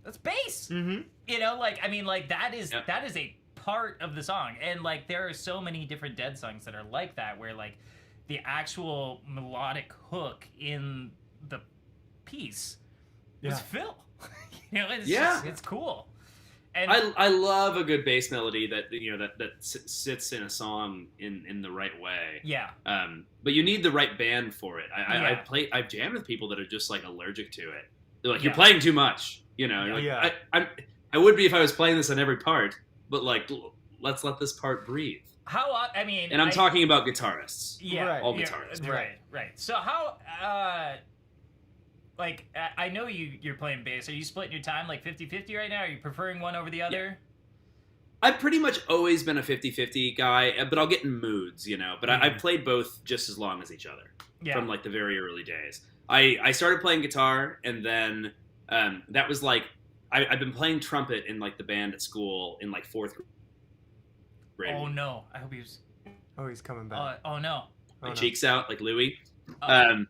that's bass.
Mm-hmm.
You know, like I mean, like that is a part of the song, and like there are so many different Dead songs that are like that, where like the actual melodic hook in the piece was Phil. You know, it's cool. And
I love a good bass melody that that sits in a song in the right way.
Yeah.
But you need the right band for it. I've jammed with people that are just like allergic to it. They're like, you're playing too much. You know. You're like, I would be if I was playing this on every part, but like let's let this part breathe.
I mean,
And I'm talking about guitarists.
Yeah.
Right.
All guitarists.
Right. So how like I know you're playing bass. Are you splitting your time like 50-50 right now? Are you preferring one over the other?
I've pretty much always been a 50-50 guy, but I'll get in moods, you know. But I've played both just as long as each other from like the very early days. I started playing guitar, and then that was like I've been playing trumpet in like the band at school in like 4th grade.
Oh no! I hope he was.
Oh, he's coming back.
Oh no!
My cheeks out like Louis. So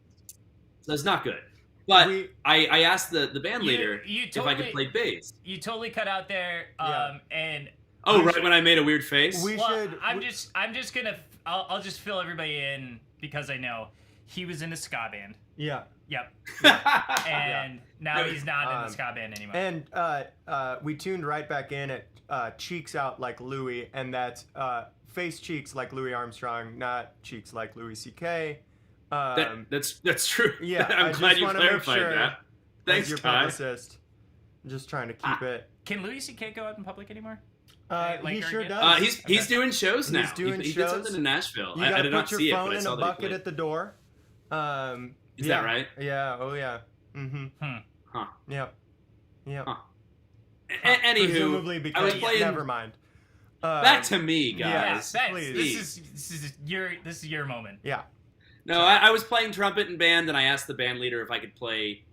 it's not good. But I asked the band leader if I could play bass.
You totally cut out there, and
when I made a weird face.
I'm just gonna. I'll just fill everybody in because I know he was in a ska band.
Yeah.
Yep. And now he's not in the ska band anymore.
And we tuned right back in at cheeks out like Louis, and that's face cheeks like Louis Armstrong, not cheeks like Louis C.K.
That's true.
Yeah,
I'm glad you clarified that. Thanks,
your
Ty.
publicist. I'm just trying to keep it.
Can Louis C.K. go out in public anymore?
He sure does.
He's doing shows now.
He's doing
he
shows.
did something in Nashville.
You
I did not
put
see
your
it,
phone
but I
in
saw
a
that he
bucket
played.
at the door.
Is that right?
Yeah. Oh yeah. Mm-hmm.
Huh.
Yep. Yep.
Huh. Anywho,
presumably
I
because
was playing.
never mind.
Back to me, guys.
Yeah,
please.
This is your moment.
Yeah.
No, I was playing trumpet in band, and I asked the band leader if I could play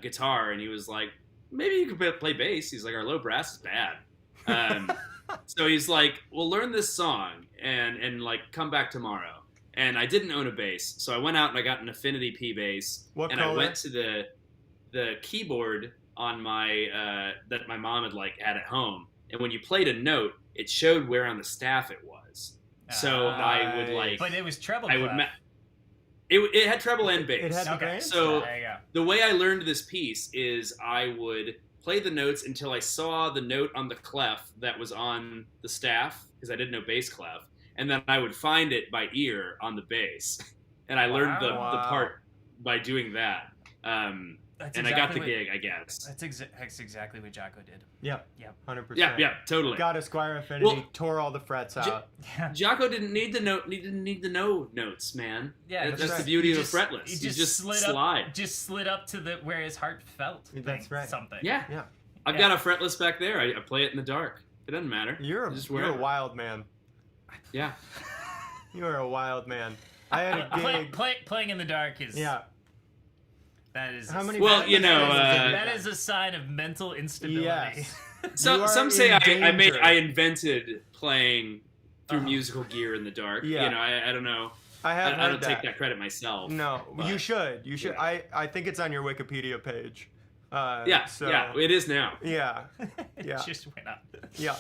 guitar, and he was like, "Maybe you could play bass." He's like, "Our low brass is bad." So he's like, "Well, learn this song and like come back tomorrow." And I didn't own a bass, so I went out and I got an Affinity P bass.
What
and
color?
I went to the keyboard on my that my mom had at home, and when you played a note, it showed where on the staff it was. So I would like.
But it was treble.
It had treble and bass.
It had the grand
So
there you go.
the way I learned this piece is I would play the notes until I saw the note on the clef that was on the staff, because I didn't know bass clef, and then I would find it by ear on the bass. And I learned the part by doing that. I got the gig, I guess.
That's exactly what Jocko did.
Yep. 100%.
Yeah, totally.
Got a Squire Affinity, tore all the frets out.
Jocko didn't need the note. Didn't need the no notes, man.
Yeah,
that's the beauty of a fretless. You just slide.
Just slid up to where his heart felt.
That's right.
Something.
Yeah. I've got a fretless back there. I play it in the dark. It doesn't matter.
You're a wild man.
Yeah.
You're a wild man. I had a gig.
Playing in the dark is.
Yeah.
That is.
How many?
Well,
that is a sign of mental instability.
Yes.
Some say
danger.
I invented playing through musical gear in the dark.
Yeah.
You know, I don't know.
I
don't take that credit myself.
No,
but,
you should. You should.
Yeah.
I think it's on your Wikipedia page.
Yeah, it is now.
Yeah.
It just went up.
Yeah.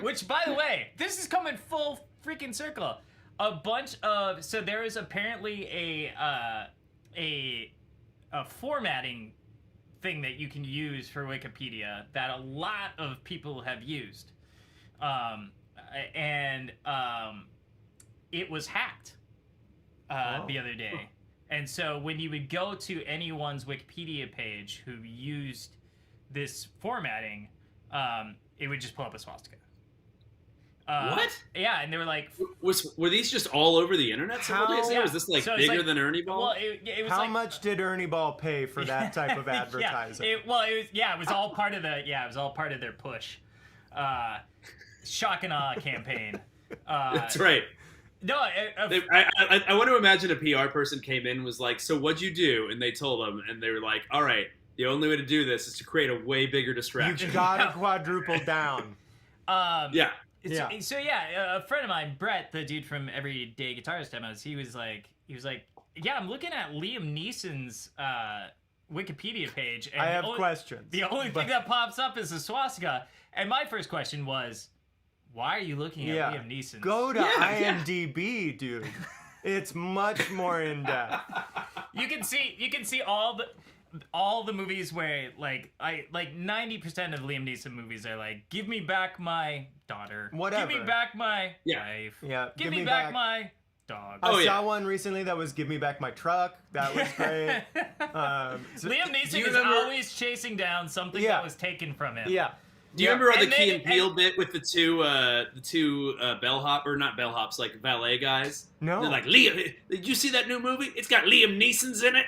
Which, by the way, this is coming full freaking circle. A bunch of there is apparently a formatting thing that you can use for Wikipedia that a lot of people have used. and it was hacked the other day. And so when you would go to anyone's Wikipedia page who used this formatting, it would just pull up a swastika.
What?
Yeah, and they were like,
were these just all over the internet?
How-
Was this like
So it's
bigger
like-
than Ernie Ball?
well, it was
How
like,
much did Ernie Ball pay for that type of advertising?
it was all part of their push, shock and awe campaign.
That's right.
No,
I want to imagine a PR person came in and was like, "So what'd you do?" And they told them, and they were like, "All right, the only way to do this is to create a way bigger distraction."
You gotta quadruple down.
Yeah.
Yeah.
So a friend of mine, Brett, the dude from Everyday Guitarist demos, he was like, yeah, I'm looking at Liam Neeson's Wikipedia page, and
I have questions.
The only thing that pops up is a swastika, and my first question was, why are you looking at Liam Neeson's?
Go to
Yeah.
IMDb, dude. It's much more in depth.
You can see all the movies where like 90% of Liam Neeson movies are like, give me back my daughter,
Whatever.
give me back my
Yeah.
wife,
Yeah,
give me back my dog.
I
Oh,
saw
yeah.
one recently that was "Give Me Back My Truck." That was great. So-
Liam Neeson
you
is
remember-
always chasing down something
Yeah.
that was taken from him.
yeah.
Do you remember on the
And
Key
then-
and Peele bit with the two bellhop or not bellhops, like valet guys?
No.
They're like, "Liam, did you see that new movie? It's got Liam Neeson's in it."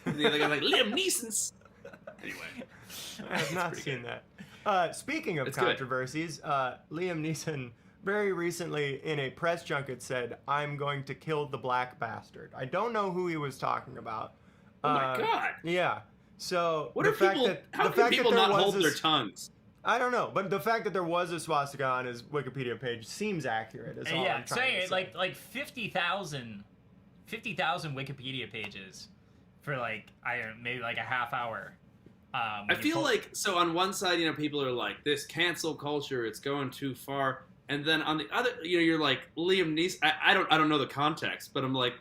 And the other guy's like, "Liam Neeson's." Anyway,
I have not
pretty
seen
good.
that. Speaking of
It's good.
controversies, Liam Neeson very recently in a press junket said, "I'm going to kill the black bastard." I don't know who he was talking about.
Oh my God.
Yeah. So
What
the
are
fact
people?
that
How
the
can
fact
people
that there
not
was
hold their
this-
tongues?
I don't know, but the fact that there was a swastika on his Wikipedia page seems accurate. Is all
Yeah,
I'm trying to say.
like 50,000 Wikipedia pages for like maybe like a half hour.
I feel like so on one side, people are like, this cancel culture, it's going too far, and then on the other, you're like Liam Neeson. I don't know the context, but I'm like,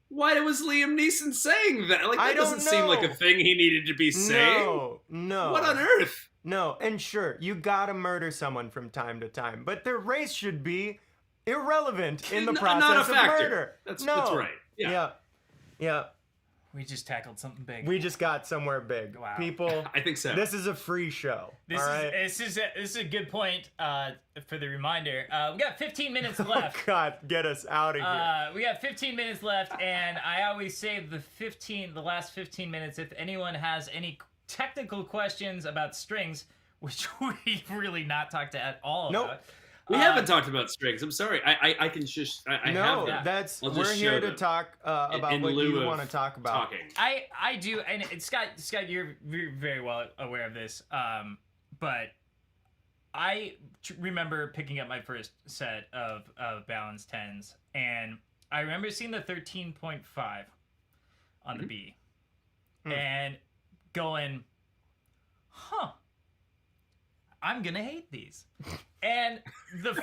why was Liam Neeson saying that? Like,
I
that doesn't
don't
seem like a
know.
thing he needed to be saying.
No.
What on earth?
No, and sure, you gotta murder someone from time to time, but their race should be irrelevant in the
N-
process
not a
of
factor.
murder.
That's
no.
right. Yeah.
Yeah.
we just tackled something big.
We just got somewhere big.
Wow.
People,
I think so.
this is a free show.
This
all right?
this is a good point for the reminder. We got 15 minutes left.
Oh, God, get us out of here.
We got 15 minutes left, and I always save the last 15 minutes if anyone has any technical questions about strings, which we've really not talked at all
Nope.
about.
we haven't talked about strings. I'm sorry. I can just. I
No,
have them.
Yeah.
that's
I'll just
we're here
show
to
them.
talk about
in
what
lieu
you
of
want to talk about.
Talking.
I do, and Scott, you're very well aware of this, but I remember picking up my first set of balanced 10s, and I remember seeing the 13.5 on the B, and going, huh, I'm gonna hate these. And the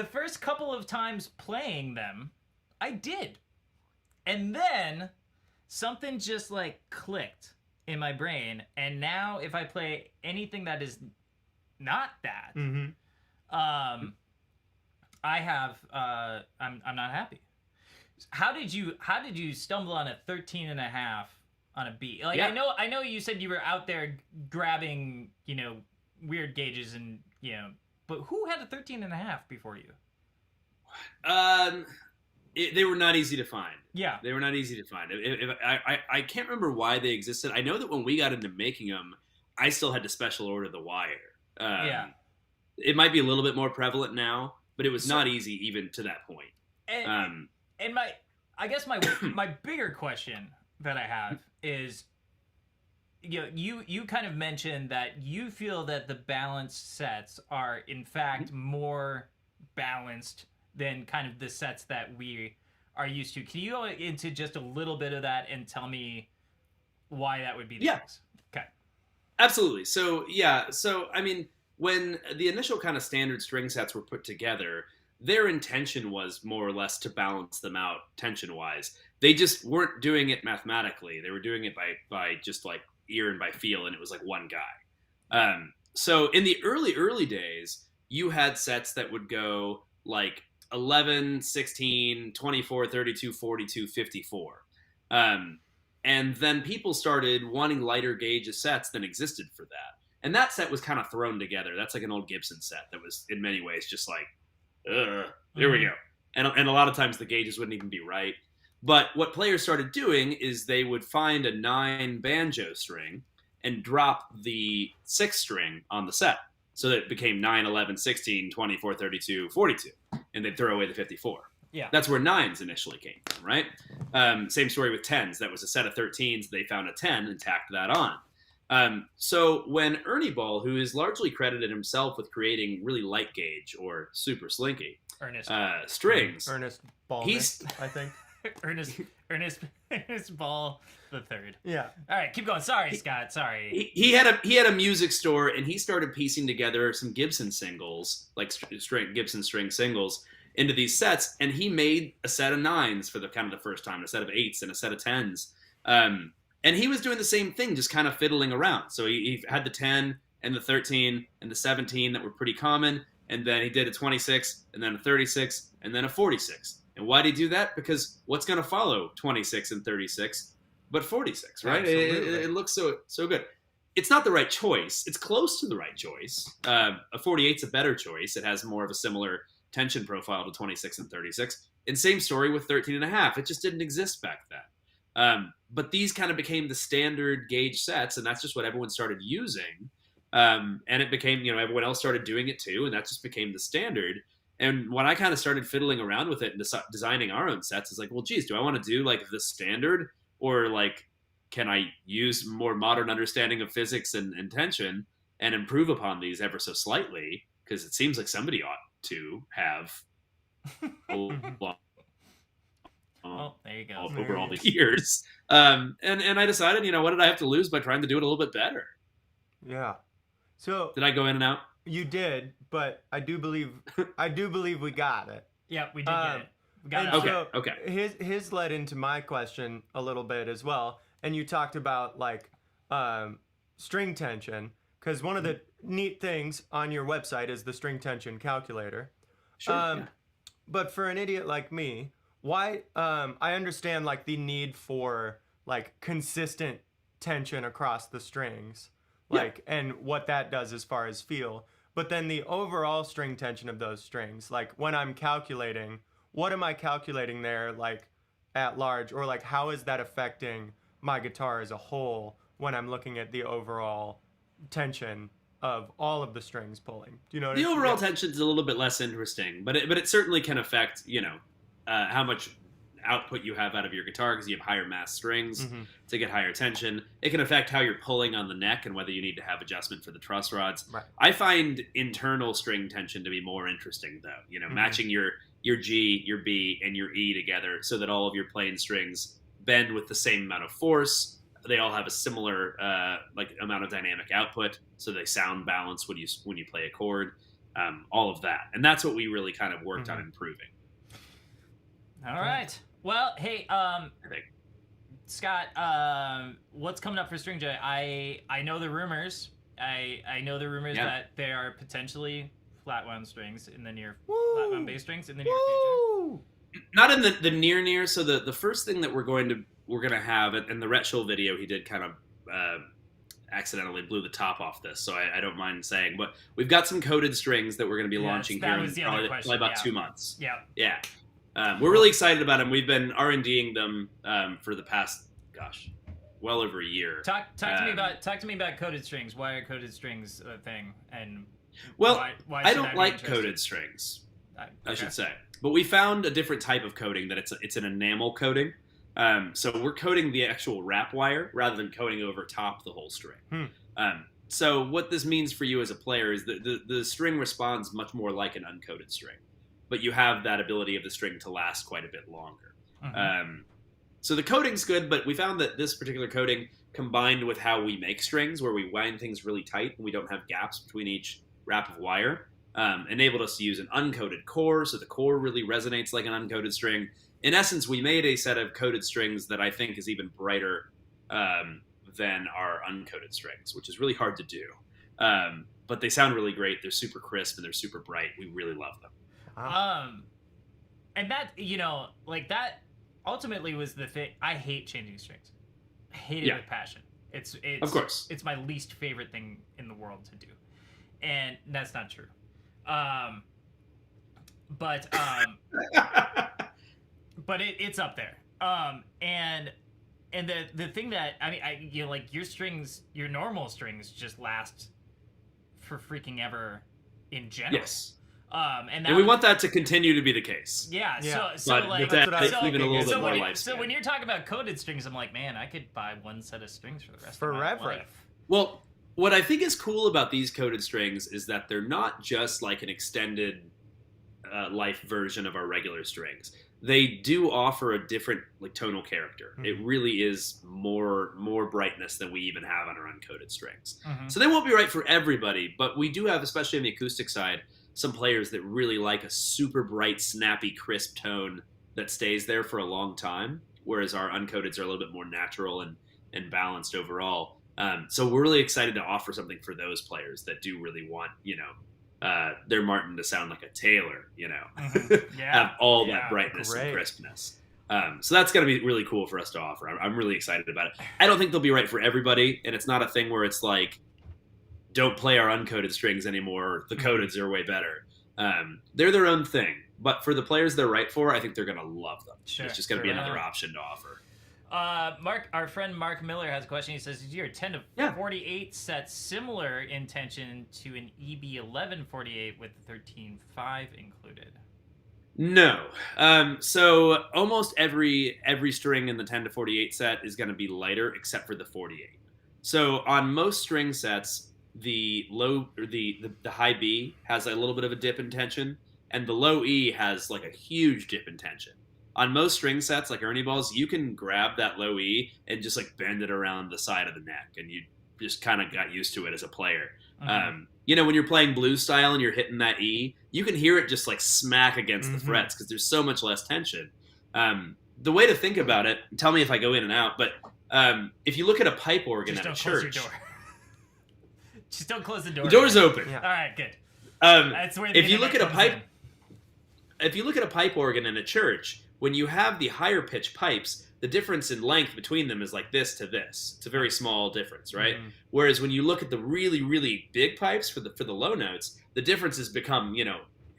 first couple of times playing them, I did. And then something just like clicked in my brain, and now if I play anything that is not that,
Mm-hmm.
I have I'm not happy. How did you stumble on a 13 and a half on a B? Like,
Yeah.
I know you said you were out there grabbing, weird gauges and, but who had a 13 and a half before you?
They were not easy to find.
Yeah.
They were not easy to find. I can't remember why they existed. I know that when we got into making them, I still had to special order the wire.
Yeah.
It might be a little bit more prevalent now, but it was not easy even to that point.
And, and I guess my bigger question that I have is, you kind of mentioned that you feel that the balanced sets are in fact more balanced than kind of the sets that we are used to. Can you go into just a little bit of that and tell me why that would be the
Yeah.
case? Okay.
Absolutely. So I mean, when the initial kind of standard string sets were put together, their intention was more or less to balance them out tension-wise. They just weren't doing it mathematically. They were doing it by just like ear and by feel, and it was like one guy. So in the early days, you had sets that would go like 11, 16, 24, 32, 42, 54. And then people started wanting lighter gauge sets than existed for that. And that set was kind of thrown together. That's like an old Gibson set that was in many ways just like, here we go. And a lot of times the gauges wouldn't even be right. But what players started doing is they would find a 9 banjo string and drop the 6 string on the set. So that it became 9, 11, 16, 24, 32, 42. And they'd throw away the 54.
Yeah.
That's where 9s initially came from, right? Same story with 10s. That was a set of 13s. They found a 10 and tacked that on. So when Ernie Ball, who is largely credited himself with creating really light gauge or super slinky strings,
Ernest Ball, I think.
Ernest Ball the third.
Yeah.
All right, keep going. Sorry, Scott. Sorry.
He had a music store, and he started piecing together some Gibson singles, like Gibson string singles, into these sets, and he made a set of 9s for the kind of the first time, a set of 8s, and a set of 10s. And he was doing the same thing, just kind of fiddling around. So he had the 10 and the 13 and the 17 that were pretty common, and then he did a 26, and then a 36, and then a 46. And why did he do that? Because what's going to follow 26 and 36 but 46, right? It looks so good. It's not the right choice. It's close to the right choice. A 48's a better choice. It has more of a similar tension profile to 26 and 36. And same story with 13 and a half. It just didn't exist back then. But these kind of became the standard gauge sets, and that's just what everyone started using. And it became, everyone else started doing it too, and that just became the standard. And when I kind of started fiddling around with it and designing our own sets, it's like, well, geez, do I want to do like the standard, or like, can I use more modern understanding of physics and tension and improve upon these ever so slightly? Because it seems like somebody ought to have
there you go.
Over all the years. And I decided, what did I have to lose by trying to do it a little bit better?
Yeah. So
did I go in and out?
You did, but I do believe we got it.
Yeah, we did get it. We got it.
Okay.
His led into my question a little bit as well, and you talked about like string tension, because one of the neat things on your website is the string tension calculator.
Sure. Yeah.
But for an idiot like me, why? I understand like the need for like consistent tension across the strings, like, and what that does as far as feel. But then the overall string tension of those strings, like when I'm calculating, what am I calculating there, like at large, or like how is that affecting my guitar as a whole when I'm looking at the overall tension of all of the strings pulling? Do you know what I mean?
The overall tension is a little bit less interesting, but it certainly can affect, how much output you have out of your guitar, because you have higher mass strings to get higher tension. It can affect how you're pulling on the neck and whether you need to have adjustment for the truss rods.
Right.
I find internal string tension to be more interesting, though. Matching your G, your B, and your E together so that all of your plain strings bend with the same amount of force. They all have a similar amount of dynamic output, so they sound balanced when you play a chord. All of that, and that's what we really kind of worked on improving.
All right. Well, hey, Scott, what's coming up for Stringjoy? I know the rumors. I know the rumors that there are potentially flat wound strings in the near flat wound bass strings in the near future.
Not in the near. So the first thing that we're gonna have, and the Rhett Schill video, he did kind of accidentally blew the top off this, so I don't mind saying, but we've got some coated strings that we're going to be launching here in probably about 2 months. Yeah. We're really excited about them. We've been R&D'ing them for the past, well over a year.
Talk to me about coated strings. Why are coated strings a thing? And
why I don't like
interested?
coated strings. I should say, but we found a different type of coating that it's an enamel coating. So we're coating the actual wrap wire rather than coating over top the whole string. So what this means for you as a player is that the string responds much more like an uncoated string, but you have that ability of the string to last quite a bit longer. So the coating's good, but we found that this particular coating, combined with how we make strings, where we wind things really tight and we don't have gaps between each wrap of wire, enabled us to use an uncoated core, so the core really resonates like an uncoated string. In essence, we made a set of coated strings that I think is even brighter than our uncoated strings, which is really hard to do. But they sound really great. They're super crisp and they're super bright. We really love them.
Wow.
And that, like that ultimately was the thing. I hate changing strings. I hate it with passion. It's
of course.
It's my least favorite thing in the world to do. And that's not true. But it's up there. And the thing that like your strings, your normal strings just last for freaking ever in general.
Yes.
And
we want that to continue to be the case.
Yeah.
Yeah.
So
But
like,
that's
what I
even a little bit more
when,
lifespan.
so when you're talking about coated strings, I'm like, man, I could buy one set of strings for the rest of my
Forever.
life.
Well, what I think is cool about these coated strings is that they're not just like an extended life version of our regular strings. They do offer a different like tonal character.
Mm-hmm.
It really is more brightness than we even have on our uncoated strings.
Mm-hmm.
So they won't be right for everybody, but we do have, especially on the acoustic side, some players that really like a super bright, snappy, crisp tone that stays there for a long time, whereas our uncoateds are a little bit more natural and balanced overall. So we're really excited to offer something for those players that do really want, their Martin to sound like a Taylor,
Mm-hmm. Yeah.
have all that brightness
Great.
and crispness. So that's going to be really cool for us to offer. I'm really excited about it. I don't think they'll be right for everybody, and it's not a thing where it's like, don't play our uncoated strings anymore. The coateds are way better. They're their own thing, but for the players they're right for, I think they're going to love them.
Sure,
It's just going to be
sure.
another option to offer.
Our friend Mark Miller has a question. He says, is your 10 to 48 set similar in tension to an EB 1148 with the 13.5 included?
No. So almost every string in the 10 to 48 set is going to be lighter except for the 48. So on most string sets, the low or the high B has a little bit of a dip in tension, and the low E has like a huge dip in tension. On most string sets, like Ernie balls, you can grab that low E and just like bend it around the side of the neck, and you just kind of got used to it as a player.
Mm-hmm.
When you're playing blues style and you're hitting that E, you can hear it just like smack against the frets because there's so much less tension. The way to think about it, tell me if I go in and out, but if you look at a pipe organ
Just
at a
don't close your
church,
door. Just don't close the door.
the door's open.
Yeah.
All right, good. That's where
If you look at a
comes
pipe,
in.
if you look at a pipe organ in a church, when you have the higher pitch pipes, the difference in length between them is like this to this. It's a very small difference, right?
Mhm.
Whereas when you look at the really, really big pipes for the low notes, the difference has become,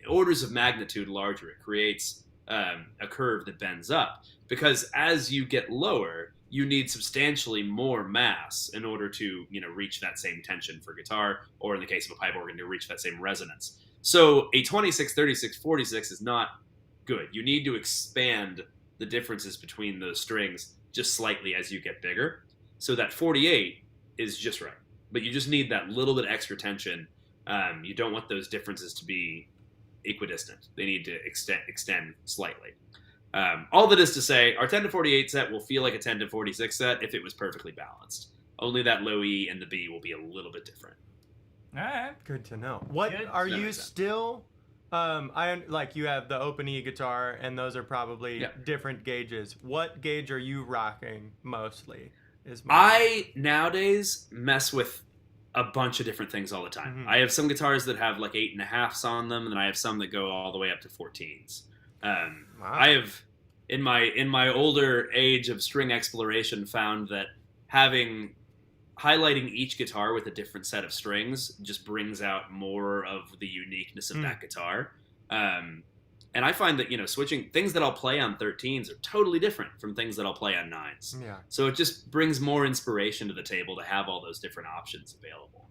orders of magnitude larger. It creates a curve that bends up because as you get lower, you need substantially more mass in order to, reach that same tension for guitar, or in the case of a pipe organ, to reach that same resonance. So a 26, 36, 46 is not good. You need to expand the differences between those strings just slightly as you get bigger. So that 48 is just right. But you just need that little bit extra tension. You don't want those differences to be equidistant. They need to extend slightly. All that is to say, our 10 to 48 set will feel like a 10 to 46 set if it was perfectly balanced. Only that low E and the B will be a little bit different.
All right.
Good to know. What
Good.
are
That
you
makes sense.
still? You have the open E guitar, and those are probably different gauges. What gauge are you rocking mostly?
I nowadays mess with a bunch of different things all the time.
Mhm.
I have some guitars that have like 8.5s on them, and then I have some that go all the way up to 14s.
Wow.
I have in my older age of string exploration found that highlighting each guitar with a different set of strings just brings out more of the uniqueness of that guitar. And I find that, switching things that I'll play on 13s are totally different from things that I'll play on 9s.
Yeah.
So it just brings more inspiration to the table to have all those different options available.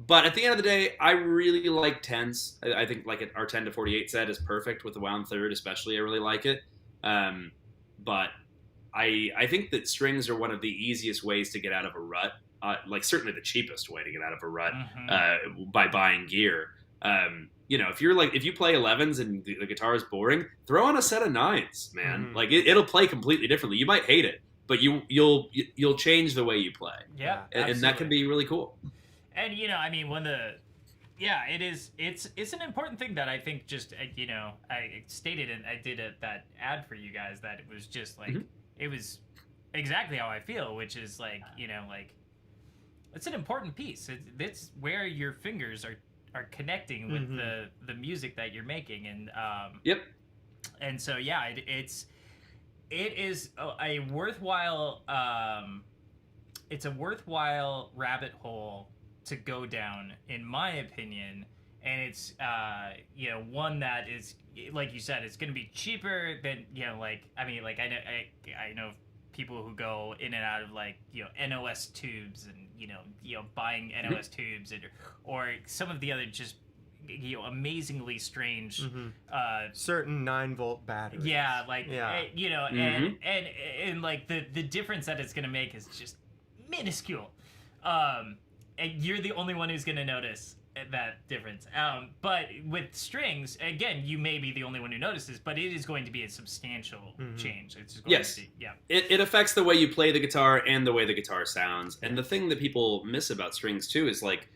But at the end of the day, I really like 10s. I think like our 10 to 48 set is perfect with the wound third, especially. I really like it. But I think that strings are one of the easiest ways to get out of a rut. Certainly the cheapest way to get out of a rut by buying gear. If you play 11s and the guitar is boring, throw on a set of 9s, man.
Mhm.
Like it'll play completely differently. You might hate it, but you'll change the way you play.
Yeah.
And that can be really cool.
And it's an important thing that I think just I stated and I did that ad for you guys that it was just like it was exactly how I feel, which is like it's an important piece. It's where your fingers are connecting with the music that you're making, and
Yep.
and so yeah, it is a worthwhile it's a worthwhile rabbit hole to go down, in my opinion. And it's one that is, like you said, it's going to be cheaper than I know people who go in and out of NOS tubes and buying NOS tubes or some of the other just amazingly strange
certain 9-volt batteries.
Yeah, and like the difference that it's going to make is just minuscule. And you're the only one who's going to notice that difference. But with strings, again, you may be the only one who notices, but it is going to be a substantial change. It's going to be, yeah.
It affects the way you play the guitar and the way the guitar sounds. And the thing that people miss about strings too is like,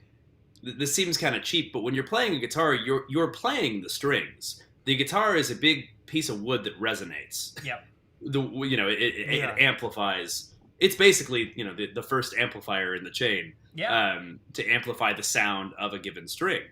this seems kind of cheap, but when you're playing a guitar, you're playing the strings. The guitar is a big piece of wood that resonates.
Yep.
It amplifies. It's basically the first amplifier in the chain.
Yeah.
To amplify the sound of a given string.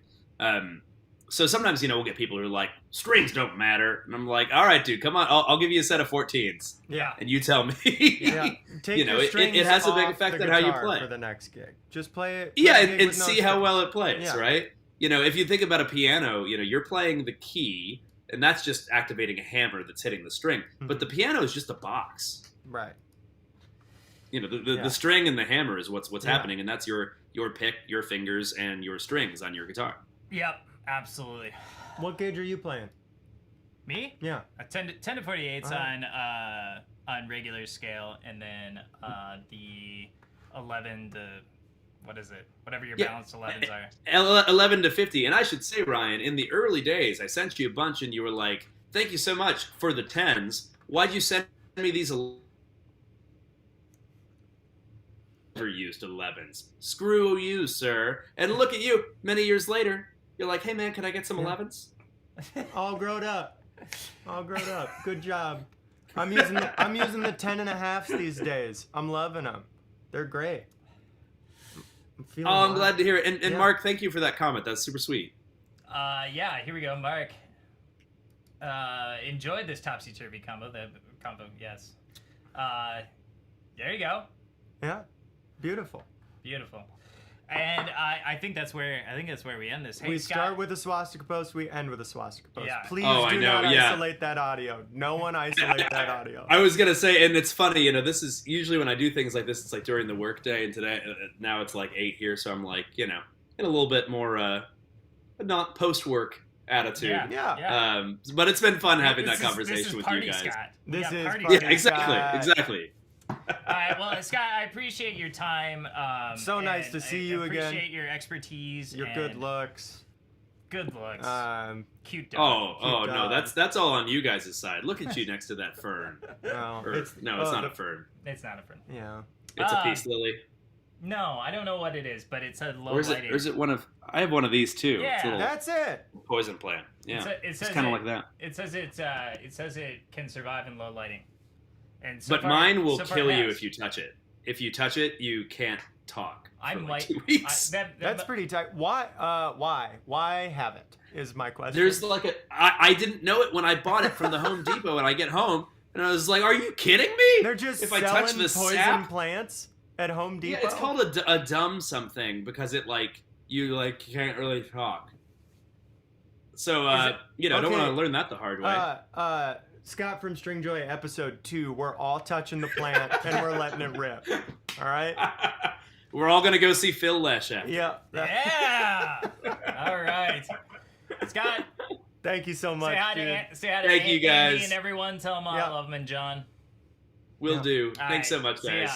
So sometimes we'll get people who are like, strings don't matter, and I'm like, all right, dude, come on, I'll give you a set of 14s.
Yeah.
And you tell me.
Yeah. Take your strings
it has a big
off
effect
the
on how you
guitar
play
for the next gig. Just play it.
Yeah,
play a gig
and
with no
see how
strings.
well it plays,
Yeah.
right? If you think about a piano, you're playing the key, and that's just activating a hammer that's hitting the string. But the piano is just a box.
Right.
The string and the hammer is what's happening, and that's your pick, your fingers, and your strings on your guitar.
Yep, absolutely.
What gauge are you playing?
Me?
Yeah.
A 10 to 48s
Alright.
on regular scale, and then the 11 to what is it? Whatever your balanced 11s are.
11 to 50. And I should say, Ryan, in the early days, I sent you a bunch, and you were like, "Thank you so much for the 10s. Why'd you send me these?" Never used 11s. Screw you, sir. And look at you. Many years later, you're like, "Hey man, can I get some 11s?"
All grown up. Good job. I'm using the 10.5s these days. I'm loving them. They're great.
I'm glad to hear it. And Mark, thank you for that comment. That's super sweet.
Here we go, Mark. Enjoyed this topsy-turvy combo. Yes. There you go.
Yeah. Beautiful.
And I think that's where we end this. Hey,
We
Scott,
start with a swastika post, we end with a swastika post.
Yeah.
Please
Oh, I
do
know,
not
yeah.
isolate that audio. No one isolate that audio.
I was gonna say, and it's funny, this is usually when I do things like this, it's like during the workday, and today now it's like 8 here, so I'm like, in a little bit more not post-work attitude.
Yeah.
But it's been fun having
this
that conversation with
party
you guys.
Scott.
This is
party
party
Yeah, exactly, exactly.
All right, well, Scott, I appreciate your time.
So nice to see you again.
Appreciate your expertise.
Your good looks.
Good looks. Cute dog.
Oh no,
dog.
that's all on you guys' side. Look at you next to that fern.
No,
It's not a fern.
It's not a friend.
Yeah.
It's a peace lily.
No, I don't know what it is, but it's a low
Or is
lighting.
it one of? I have one of these too.
Yeah.
It's a little
That's it.
poison plant. Yeah,
It says
it's kind of like that.
It says it can survive in low lighting. And so
But
far,
mine will
so far
kill
it
you
has.
if you touch it. If you touch it, you can't talk.
I
for like
might.
2 weeks.
That's pretty tight. Why? Why haven't? Is my question.
There's like I didn't know it when I bought it from the Home Depot, and I get home and I was like, "Are you kidding me?"
They're just
if I
selling
touch the
poison
sap,
plants at Home Depot.
yeah, it's called a dumb something because it you can't really talk. So I don't
okay.
want to learn that the hard way.
Scott from Stringjoy episode 2. We're all touching the plant and we're letting it rip. All right.
We're all gonna go see Phil Lesh after.
Yeah.
Yeah. All right. Scott,
Thank you so much.
say hi
dude.
to
Thank you,
Andy
guys.
and everyone. Tell them I
Yeah.
love them and John.
Will
Yeah.
do.
All
Thanks
right,
so much,
see
guys.
ya.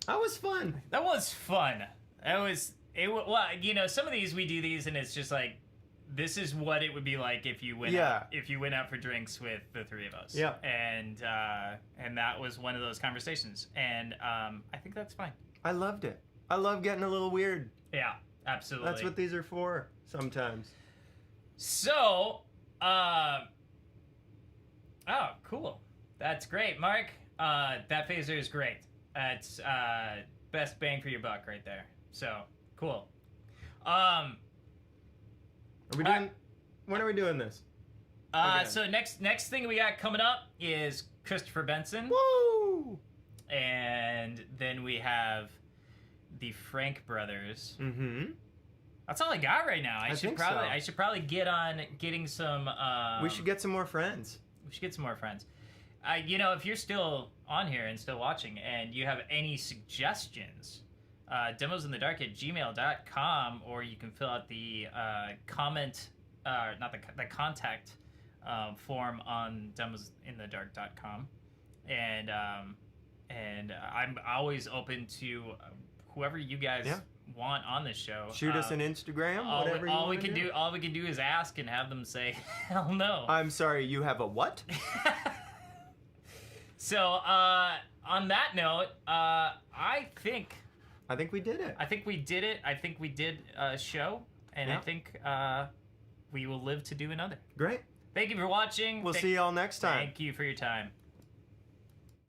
That was fun.
That was fun. Some of these we do these and it's just like, this is what it would be like if you went out for drinks with the three of us.
Yeah.
And that was one of those conversations. And I think that's fine.
I loved it. I love getting a little weird.
Yeah, absolutely.
That's what these are for sometimes.
So, cool. That's great, Mark. That phaser is great. That's best bang for your buck right there. So cool. Are
we doing? When are we doing this?
So next thing we got coming up is Christopher Benson.
Woo!
And then we have the Frank brothers.
Mm-hmm.
That's all I got right now. I should probably get on getting some.
We should get some more friends.
We should get some more friends. If you're still on here and still watching, and you have any suggestions, demosinthedark@gmail.com, or you can fill out the comment, the contact form on demosinthedark.com, and I'm always open to whoever you guys want on this show.
Shoot us an Instagram, whatever
all we can do is ask and have them say, hell no.
I'm sorry, you have a what?
So, on that note, I think
we did it.
I think we did it. I think we did a show, and I think we will live to do another.
Great.
Thank you for watching.
We'll see y'all next time.
Thank you for your time.